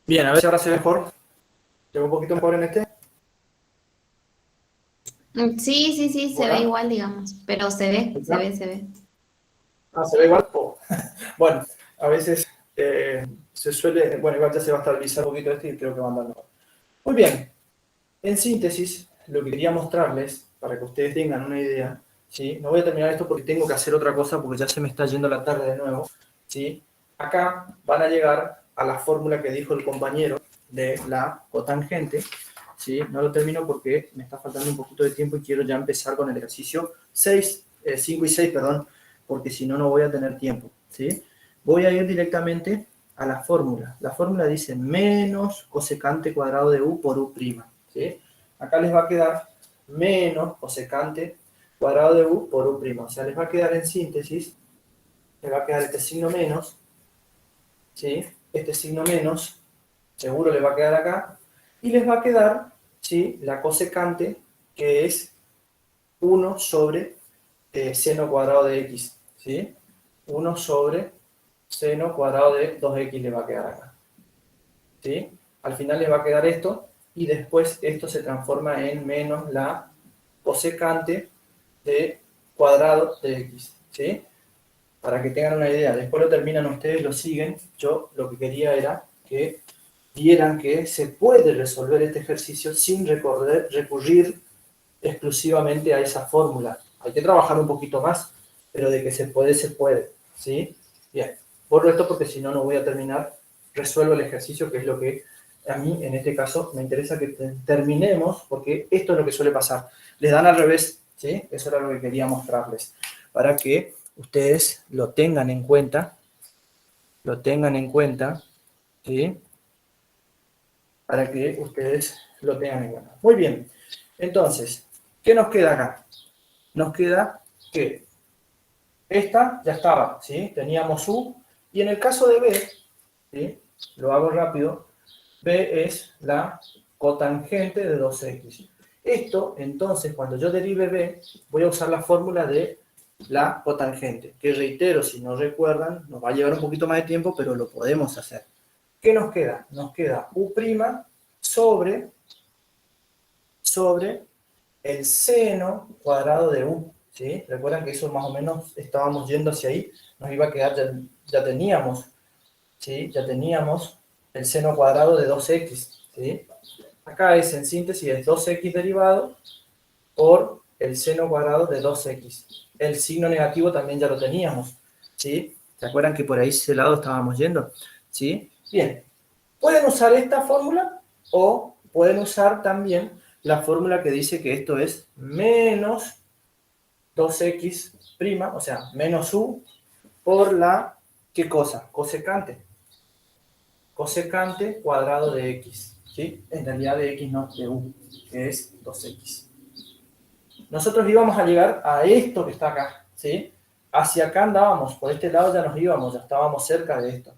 Speaker 1: Bien, a ver si ahora se ve mejor. ¿Se ve un poquito mejor en este?
Speaker 2: Sí, se
Speaker 1: Hola.
Speaker 2: ve igual, digamos, pero se ve.
Speaker 1: Ah, ¿se ve igual? Oh. Bueno, a veces se suele... Bueno, igual ya se va a estabilizar un poquito este y creo que va a andar mejor. Muy bien. En síntesis, lo que quería mostrarles, para que ustedes tengan una idea, ¿sí? No voy a terminar esto porque tengo que hacer otra cosa porque ya se me está yendo la tarde de nuevo, ¿sí? Acá van a llegar a la fórmula que dijo el compañero de la cotangente, ¿sí? No lo termino porque me está faltando un poquito de tiempo y quiero ya empezar con el ejercicio 5 y 6, perdón, porque si no, no voy a tener tiempo, ¿sí? Voy a ir directamente a la fórmula. La fórmula dice menos cosecante cuadrado de u por u', ¿sí? Acá les va a quedar menos cosecante cuadrado de u por u'. O sea, les va a quedar en síntesis, les va a quedar este signo menos, ¿sí? Este signo menos, seguro les va a quedar acá, y les va a quedar, ¿sí? La cosecante, que es 1 sobre seno cuadrado de x, ¿sí? 1 sobre seno cuadrado de 2x le va a quedar acá, ¿sí? Al final les va a quedar esto, y después esto se transforma en menos la cosecante de cuadrado de x, ¿sí? Para que tengan una idea. Después lo terminan ustedes, lo siguen. Yo lo que quería era que vieran que se puede resolver este ejercicio sin recurrir exclusivamente a esa fórmula. Hay que trabajar un poquito más, pero de que se puede, ¿sí? Bien, borro esto porque si no, no voy a terminar. Resuelvo el ejercicio, que es lo que a mí, en este caso, me interesa que terminemos, porque esto es lo que suele pasar. Les dan al revés, ¿sí? Eso era lo que quería mostrarles, para que ustedes lo tengan en cuenta, ¿sí? Para que ustedes lo tengan en cuenta. Muy bien, entonces, ¿qué nos queda acá? Nos queda que esta ya estaba, ¿sí? Teníamos u, y en el caso de b, ¿sí? Lo hago rápido, b es la cotangente de 2x. Esto, entonces, cuando yo derive b, voy a usar la fórmula de la cotangente, que reitero, si no recuerdan, nos va a llevar un poquito más de tiempo, pero lo podemos hacer. ¿Qué nos queda? Nos queda u' sobre el seno cuadrado de u, ¿sí? Recuerdan que eso más o menos estábamos yendo hacia ahí, nos iba a quedar, ya teníamos, ¿sí? Ya teníamos el seno cuadrado de 2x, ¿sí? Acá es, en síntesis, es 2x derivado por el seno cuadrado de 2x. El signo negativo también ya lo teníamos, ¿sí? ¿Se acuerdan que por ahí ese lado estábamos yendo? ¿Sí? Bien. Pueden usar esta fórmula o pueden usar también la fórmula que dice que esto es menos 2x', o sea, menos u por la, ¿qué cosa? Cosecante. Cosecante cuadrado de x, ¿sí? En realidad de x no, de u, que es 2x. Nosotros íbamos a llegar a esto que está acá, ¿sí? Hacia acá andábamos, por este lado ya nos íbamos, ya estábamos cerca de esto,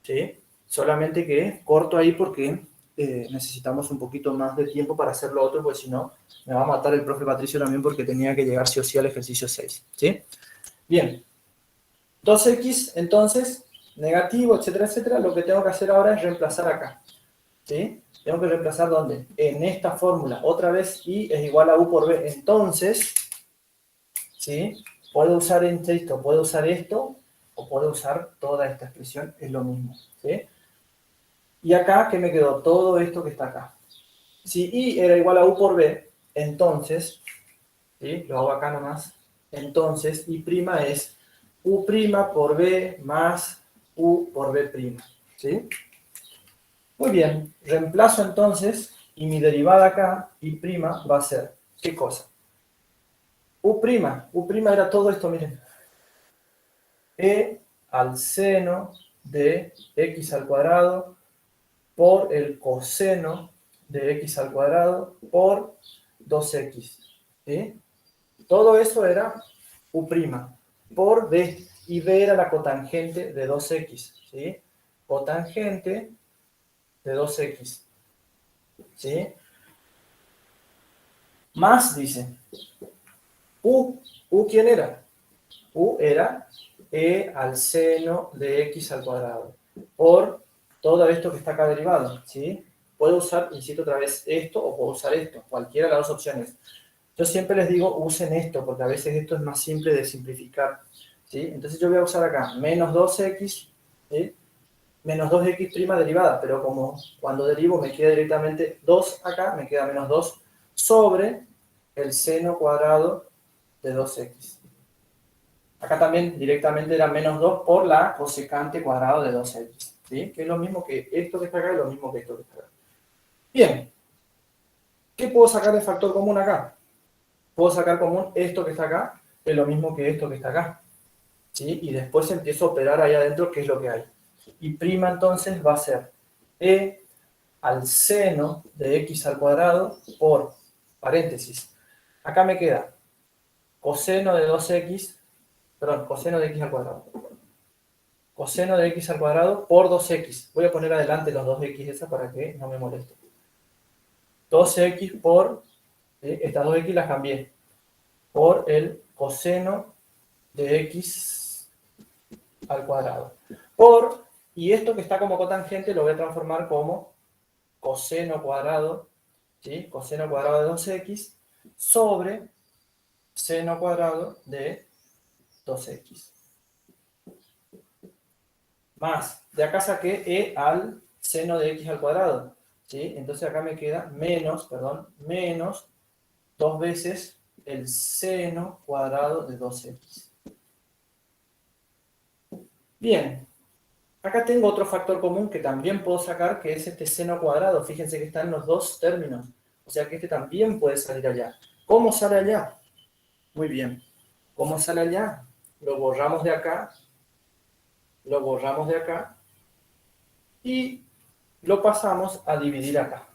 Speaker 1: ¿sí? Solamente que corto ahí porque necesitamos un poquito más de tiempo para hacer lo otro, porque si no, me va a matar el profe Patricio también porque tenía que llegar sí o sí al ejercicio 6, ¿sí? Bien. 2x, entonces, negativo, etcétera, etcétera, lo que tengo que hacer ahora es reemplazar acá. ¿Sí? Tengo que reemplazar ¿dónde? En esta fórmula. Otra vez I es igual a U por B. Entonces, ¿sí? Puedo usar esto, puedo usar esto, o puedo usar toda esta expresión, es lo mismo. ¿Sí? Y acá, ¿qué me quedó? Todo esto que está acá. Si I era igual a U por B, entonces, ¿sí? Lo hago acá nomás, entonces I' es U' por B más U por B'. ¿Sí? Muy bien, reemplazo entonces, y mi derivada acá, I' va a ser, ¿qué cosa? U' era todo esto, miren. E al seno de x al cuadrado por el coseno de x al cuadrado por 2x. ¿Sí? Todo eso era U' por B, y B era la cotangente de 2x. ¿Sí? Cotangente de 2x. ¿Sí? Más, dice, U ¿quién era? U era E al seno de x al cuadrado, por todo esto que está acá derivado, ¿sí? Puedo usar, insisto otra vez, esto o puedo usar esto, cualquiera de las dos opciones. Yo siempre les digo, usen esto, porque a veces esto es más simple de simplificar, ¿sí? Entonces yo voy a usar acá menos 2x, ¿sí? Menos 2x' derivada, pero como cuando derivo me queda directamente 2 acá, me queda menos 2 sobre el seno cuadrado de 2x. Acá también directamente era menos 2 por la cosecante cuadrado de 2x. ¿Sí? Que es lo mismo que esto que está acá y lo mismo que esto que está acá. Bien. ¿Qué puedo sacar de factor común acá? Puedo sacar común esto que está acá, es lo mismo que esto que está acá. ¿Sí? Y después empiezo a operar ahí adentro qué es lo que hay. Y prima entonces va a ser E al seno de x al cuadrado por, paréntesis, acá me queda coseno de 2x, perdón, coseno de x al cuadrado. Coseno de x al cuadrado por 2x. Voy a poner adelante los 2x esa para que no me moleste. 2x por, estas 2x las cambié, por el coseno de x al cuadrado. Por, y esto que está como cotangente lo voy a transformar como coseno cuadrado, ¿sí? Coseno cuadrado de 2x sobre seno cuadrado de 2x. Más, de acá saqué E al seno de x al cuadrado, ¿sí? Entonces acá me queda menos 2 veces el seno cuadrado de 2x. Bien, acá tengo otro factor común que también puedo sacar, que es este seno cuadrado. Fíjense que están los dos términos, o sea que este también puede salir allá. ¿Cómo sale allá? Muy bien, ¿cómo sale allá? Lo borramos de acá, y lo pasamos a dividir acá.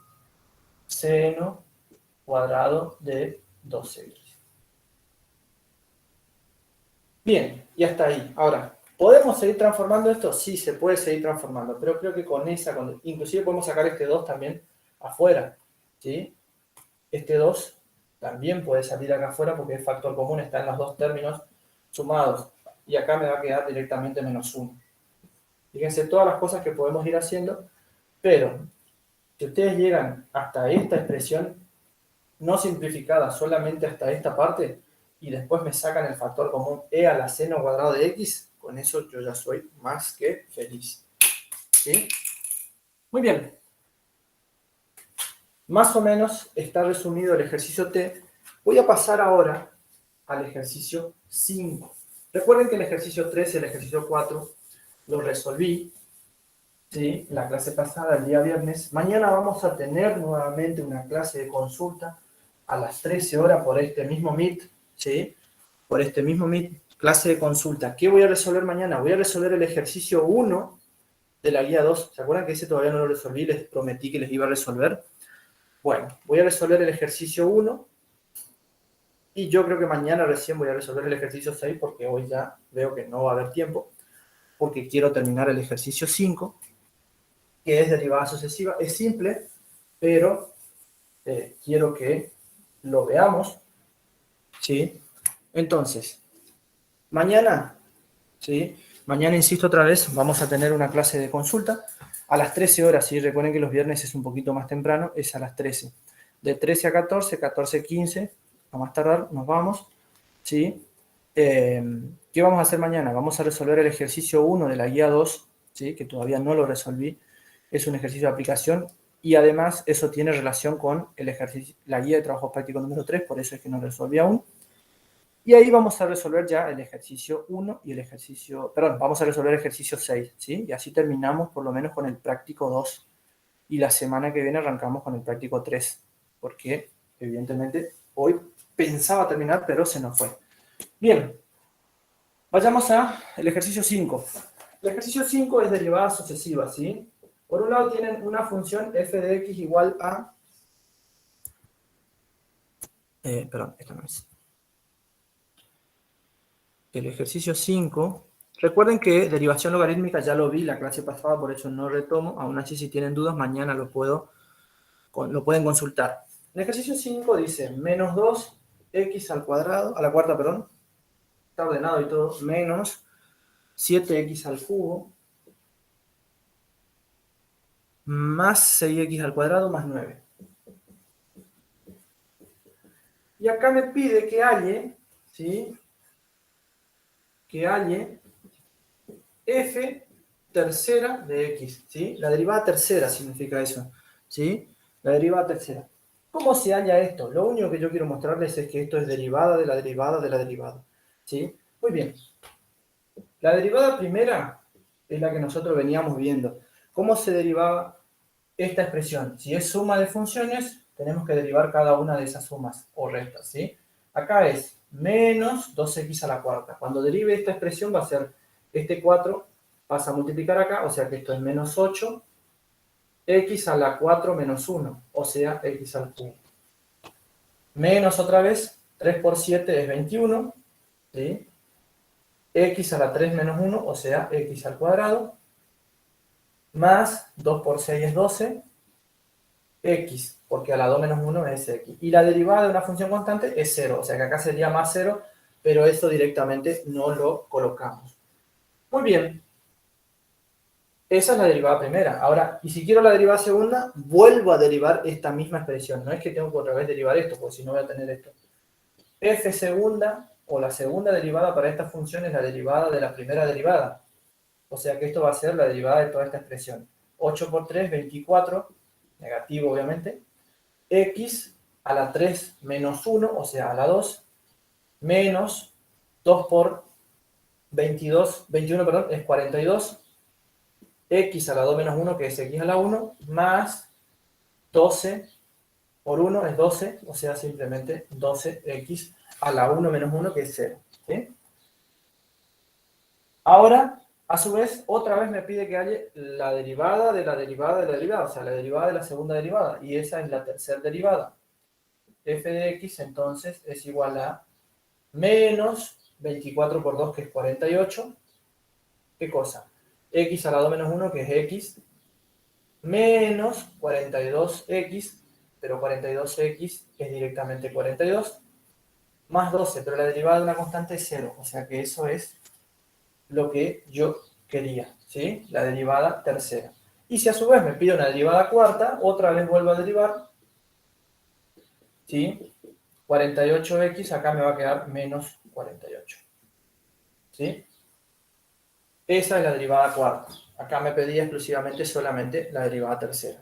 Speaker 1: Seno cuadrado de 2x. Bien, y hasta ahí. Ahora, ¿podemos seguir transformando esto? Sí, se puede seguir transformando, pero creo que con esa, inclusive podemos sacar este 2 también afuera, ¿sí? Este 2 también puede salir acá afuera porque es factor común, está en los dos términos sumados. Y acá me va a quedar directamente menos 1. Fíjense todas las cosas que podemos ir haciendo, pero si ustedes llegan hasta esta expresión, no simplificada, solamente hasta esta parte, y después me sacan el factor común e a la seno cuadrado de x, con eso yo ya soy más que feliz. ¿Sí? Muy bien. Más o menos está resumido el ejercicio T. Voy a pasar ahora al ejercicio 5. Recuerden que el ejercicio 3 y el ejercicio 4 lo resolví, ¿sí? La clase pasada, el día viernes. Mañana vamos a tener nuevamente una clase de consulta a las 13 horas por este mismo Meet, ¿sí? Por este mismo Meet, clase de consulta. ¿Qué voy a resolver mañana? Voy a resolver el ejercicio 1 de la guía 2. ¿Se acuerdan que ese todavía no lo resolví? Les prometí que les iba a resolver. Bueno, voy a resolver el ejercicio 1 y yo creo que mañana recién voy a resolver el ejercicio 6 porque hoy ya veo que no va a haber tiempo porque quiero terminar el ejercicio 5, que es derivada sucesiva. Es simple, pero quiero que lo veamos, ¿sí? Entonces, mañana, ¿sí? Mañana, insisto otra vez, vamos a tener una clase de consulta a las 13 horas, ¿sí? Recuerden que los viernes es un poquito más temprano, es a las 13. De 13 a 14, 14:15, a más tardar, nos vamos, ¿sí? ¿Qué vamos a hacer mañana? Vamos a resolver el ejercicio 1 de la guía 2, ¿sí? Que todavía no lo resolví. Es un ejercicio de aplicación y además eso tiene relación con el ejercicio, la guía de trabajo práctico número 3, por eso es que no lo resolví aún. Y ahí vamos a resolver ya el ejercicio 1 y el ejercicio, perdón, vamos a resolver el ejercicio 6, ¿sí? Y así terminamos por lo menos con el práctico 2. Y la semana que viene arrancamos con el práctico 3, porque evidentemente hoy pensaba terminar, pero se nos fue. Bien, vayamos al ejercicio 5. El ejercicio 5 es derivada sucesiva, ¿sí? Por un lado tienen una función f de x igual a... perdón, esto no es. El ejercicio 5, recuerden que derivación logarítmica ya lo vi la clase pasada, por eso no retomo. Aún así, si tienen dudas, mañana lo pueden consultar. El ejercicio 5 dice menos 2x al cuadrado, a la cuarta, perdón, está ordenado y todo, menos 7x al cubo, más 6x al cuadrado, más 9. Y acá me pide que halle, ¿sí? Que halle f tercera de x, ¿sí? La derivada tercera significa eso, ¿sí? La derivada tercera. ¿Cómo se halla esto? Lo único que yo quiero mostrarles es que esto es derivada de la derivada de la derivada, ¿sí? Muy bien. La derivada primera es la que nosotros veníamos viendo. ¿Cómo se derivaba esta expresión? Si es suma de funciones, tenemos que derivar cada una de esas sumas o restas, ¿sí? Acá es menos 2x a la cuarta. Cuando derive esta expresión va a ser este 4 pasa a multiplicar acá, o sea que esto es menos 8, x a la 4 menos 1, o sea, x al cubo. Menos otra vez, 3 por 7 es 21, ¿sí? X a la 3 menos 1, o sea, x al cuadrado, más 2 por 6 es 12, x, porque a la 2 menos 1 es x. Y la derivada de una función constante es 0, o sea que acá sería más 0, pero esto directamente no lo colocamos. Muy bien. Esa es la derivada primera. Ahora, y si quiero la derivada segunda, vuelvo a derivar esta misma expresión. No es que tengo que otra vez derivar esto, porque si no voy a tener esto. F segunda, o la segunda derivada para esta función es la derivada de la primera derivada. O sea que esto va a ser la derivada de toda esta expresión. 8 por 3, 24, negativo obviamente. X a la 3 menos 1, o sea, a la 2, menos 2 por 21, perdón, es 42. X a la 2 menos 1, que es x a la 1, más 12 por 1 es 12, o sea, simplemente 12x a la 1 menos 1, que es 0. ¿Sí? Ahora, a su vez, otra vez me pide que haya la derivada de la derivada de la derivada, o sea, la derivada de la segunda derivada, y esa es la tercera derivada. F de x, entonces, es igual a menos 24 por 2, que es 48. ¿Qué cosa? X a la 2 menos 1, que es x, menos 42x, pero 42x es directamente 42, más 12, pero la derivada de una constante es 0, o sea que eso es lo que yo quería, ¿sí? La derivada tercera. Y si a su vez me pide una derivada cuarta, otra vez vuelvo a derivar, ¿sí? 48x, acá me va a quedar menos 48, ¿sí? Esa es la derivada cuarta. Acá me pedía exclusivamente solamente la derivada tercera.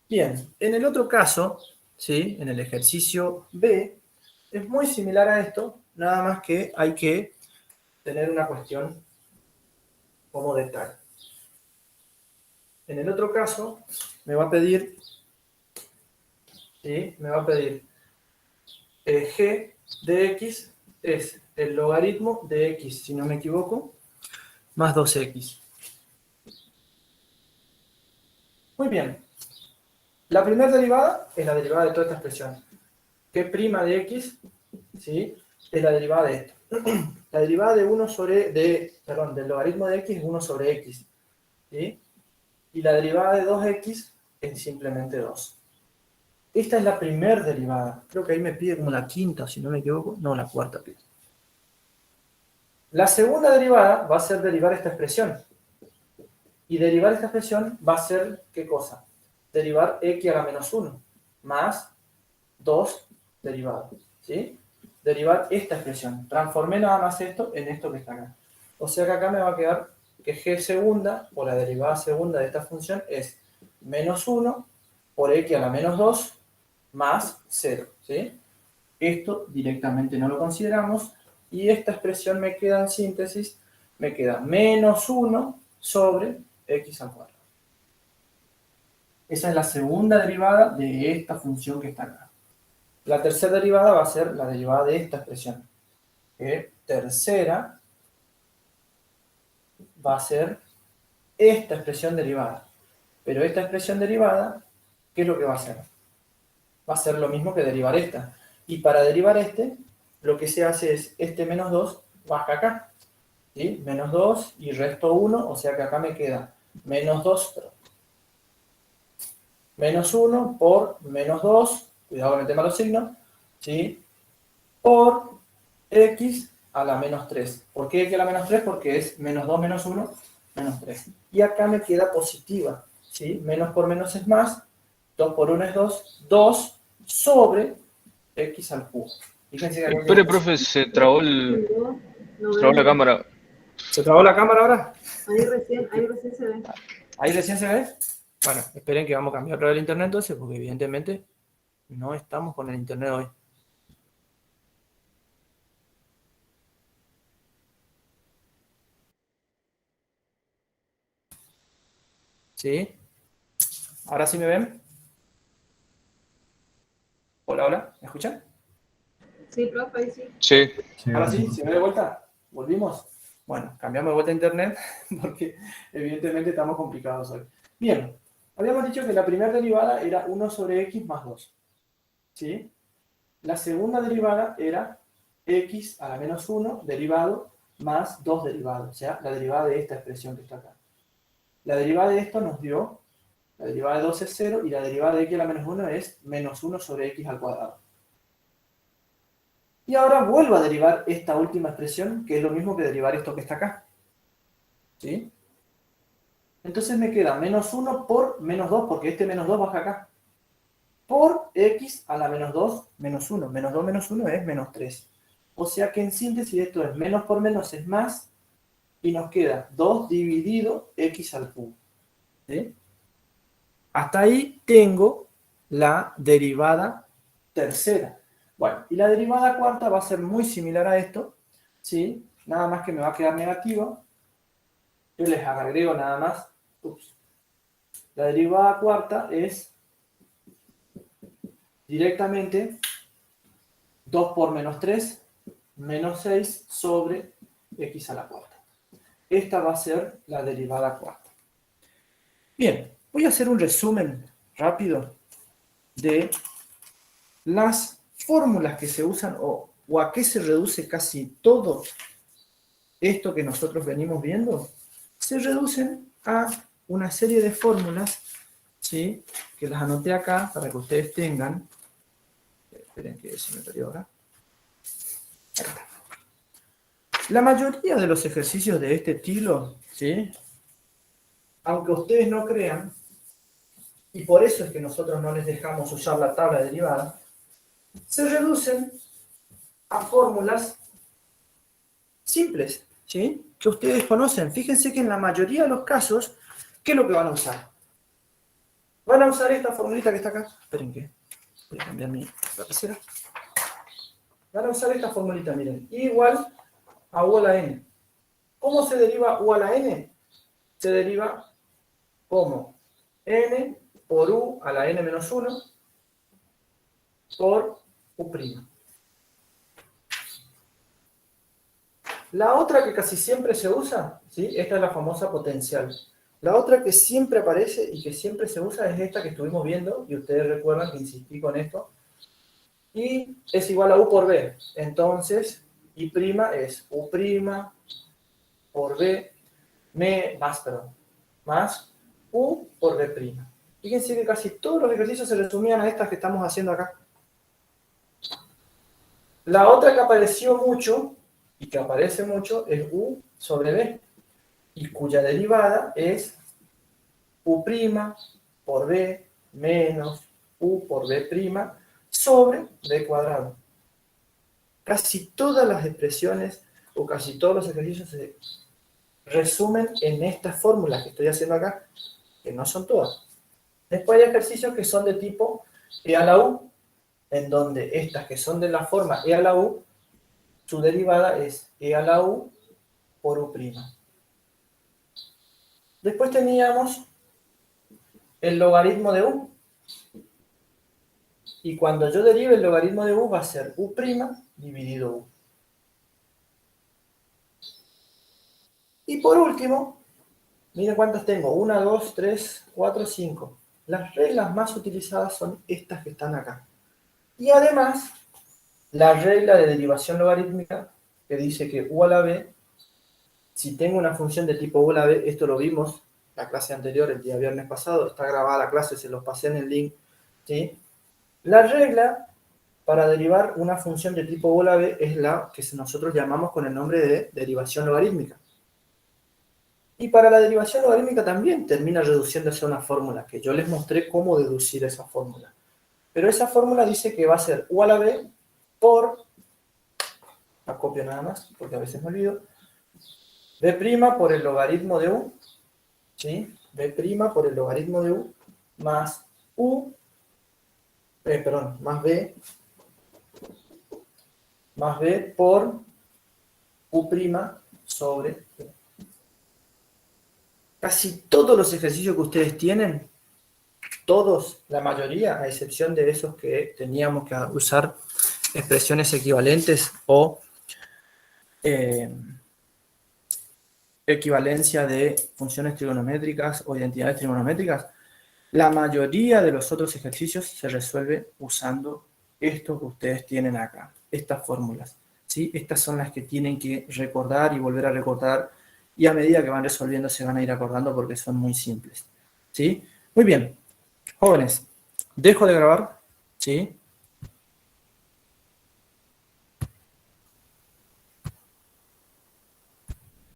Speaker 1: Bien, en el otro caso, ¿sí? En el ejercicio B, es muy similar a esto, nada más que hay que tener una cuestión como detalle. En el otro caso, me va a pedir, ¿sí? Me va a pedir g de x es el logaritmo de x, si no me equivoco, más 2x. Muy bien. La primera derivada es la derivada de toda esta expresión. G' de x, ¿sí? Es la derivada de esto. La derivada de del logaritmo de x es 1 sobre x, ¿sí? Y la derivada de 2x es simplemente 2. Esta es la primera derivada. Creo que ahí me pide como la quinta, si no me equivoco. No, la cuarta pide. La segunda derivada va a ser derivar esta expresión. Y derivar esta expresión va a ser, ¿qué cosa? Derivar x a la menos 1 más 2 derivados, ¿sí? Derivar esta expresión. Transformé nada más esto en esto que está acá. O sea que acá me va a quedar que g segunda, o la derivada segunda de esta función, es menos 1 por x a la menos 2 más 0, ¿sí? Esto directamente no lo consideramos, y esta expresión me queda en síntesis, me queda menos 1 sobre x al cuadrado. Esa es la segunda derivada de esta función que está acá. La tercera derivada va a ser la derivada de esta expresión. Tercera va a ser esta expresión derivada. Pero esta expresión derivada, ¿qué es lo que va a hacer? Va a ser lo mismo que derivar esta. Y para derivar lo que se hace es, este menos 2 baja acá. ¿Sí? Menos 2 y resto 1, o sea que acá me queda menos 2, menos 1 por menos 2, cuidado con el tema de los signos, ¿sí? Por x a la menos 3. ¿Por qué x a la menos 3? Porque es menos 2 menos 1, menos 3. Y acá me queda positiva, ¿sí? Menos por menos es más, 2 por 1 es 2, 2 sobre x al cubo. Fíjense que acá
Speaker 3: Espere, profe, se trabó la cámara.
Speaker 1: ¿Se trabó la cámara ahora?
Speaker 6: Ahí recién se ve.
Speaker 1: ¿Ahí recién se ve? Bueno, esperen que vamos a cambiar otra vez el internet entonces, porque evidentemente no estamos con el internet hoy. ¿Sí? ¿Ahora sí me ven? Hola, hola, ¿me escuchan?
Speaker 6: Sí, profe, ahí sí.
Speaker 3: Sí.
Speaker 1: ¿Ahora sí? ¿Se ve de vuelta? ¿Volvimos? Bueno, cambiamos de vuelta a internet porque evidentemente estamos complicados hoy. Bien, habíamos dicho que la primera derivada era 1 sobre x más 2. ¿Sí? La segunda derivada era x a la menos 1 derivado más 2 derivados, o sea, la derivada de esta expresión que está acá. La derivada de esto nos dio, la derivada de 2 es 0 y la derivada de x a la menos 1 es menos 1 sobre x al cuadrado. Y ahora vuelvo a derivar esta última expresión, que es lo mismo que derivar esto que está acá. ¿Sí? Entonces me queda menos 1 por menos 2, porque este menos 2 baja acá. Por x a la menos 2, menos 1. Menos 2 menos 1 es menos 3. O sea que en síntesis esto es menos por menos es más, y nos queda 2 dividido x al cubo. ¿Sí? Hasta ahí tengo la derivada tercera. Bueno, y la derivada cuarta va a ser muy similar a esto, ¿sí? Nada más que me va a quedar negativa. Yo les agrego nada más. Ups. La derivada cuarta es directamente 2 por menos 3, menos 6 sobre x a la cuarta. Esta va a ser la derivada cuarta. Bien, voy a hacer un resumen rápido de las fórmulas que se usan o a qué se reduce casi todo esto que nosotros venimos viendo. Se reducen a una serie de fórmulas, ¿sí? Que las anoté acá para que ustedes tengan. Esperen que se me perdió ahora. Acá está. La mayoría de los ejercicios de este estilo, ¿sí? Aunque ustedes no crean, y por eso es que nosotros no les dejamos usar la tabla derivada, se reducen a fórmulas simples, ¿sí? Que ustedes conocen. Fíjense que en la mayoría de los casos, ¿qué es lo que van a usar? Van a usar esta formulita que está acá. Esperen que voy a cambiar mi lapicera. Van a usar esta formulita, miren. I igual a U a la N. ¿Cómo se deriva U a la N? Se deriva como N por U a la N menos 1 por U'. La otra que casi siempre se usa, ¿sí? Esta es la famosa potencial. La otra que siempre aparece y que siempre se usa es esta que estuvimos viendo, y ustedes recuerdan que insistí con esto, y es igual a U por B. Entonces, I' es U' por B, más U por B'. Fíjense que casi todos los ejercicios se resumían a estas que estamos haciendo acá. La otra que apareció mucho y que aparece mucho es U sobre B, y cuya derivada es U' por B menos U por B' sobre B cuadrado. Casi todas las expresiones o casi todos los ejercicios se resumen en estas fórmulas que estoy haciendo acá, que no son todas. Después hay ejercicios que son de tipo E a la U, en donde estas que son de la forma E a la U, su derivada es E a la U por U'. Después teníamos el logaritmo de U. Y cuando yo derive el logaritmo de U va a ser U' dividido U. Y por último, miren cuántas tengo. 1, 2, 3, 4, 5. Las reglas más utilizadas son estas que están acá. Y además, la regla de derivación logarítmica que dice que U a la B, si tengo una función de tipo U a la B, esto lo vimos la clase anterior, el día viernes pasado, está grabada la clase, se los pasé en el link, ¿sí? La regla para derivar una función de tipo U a la B es la que nosotros llamamos con el nombre de derivación logarítmica. Y para la derivación logarítmica también termina reduciéndose a una fórmula, que yo les mostré cómo deducir esa fórmula. Pero esa fórmula dice que va a ser U a la B por, la copio nada más, porque a veces me olvido, B' por el logaritmo de U, ¿sí? B' por el logaritmo de U, más U, más B por U' sobre U. Casi todos los ejercicios que ustedes tienen, todos, la mayoría, a excepción de esos que teníamos que usar expresiones equivalentes o equivalencia de funciones trigonométricas o identidades trigonométricas, la mayoría de los otros ejercicios se resuelve usando esto que ustedes tienen acá, estas fórmulas, ¿sí? Estas son las que tienen que recordar y volver a recordar, y a medida que van resolviendo se van a ir acordando porque son muy simples, ¿sí? Muy bien, jóvenes, dejo de grabar, ¿sí?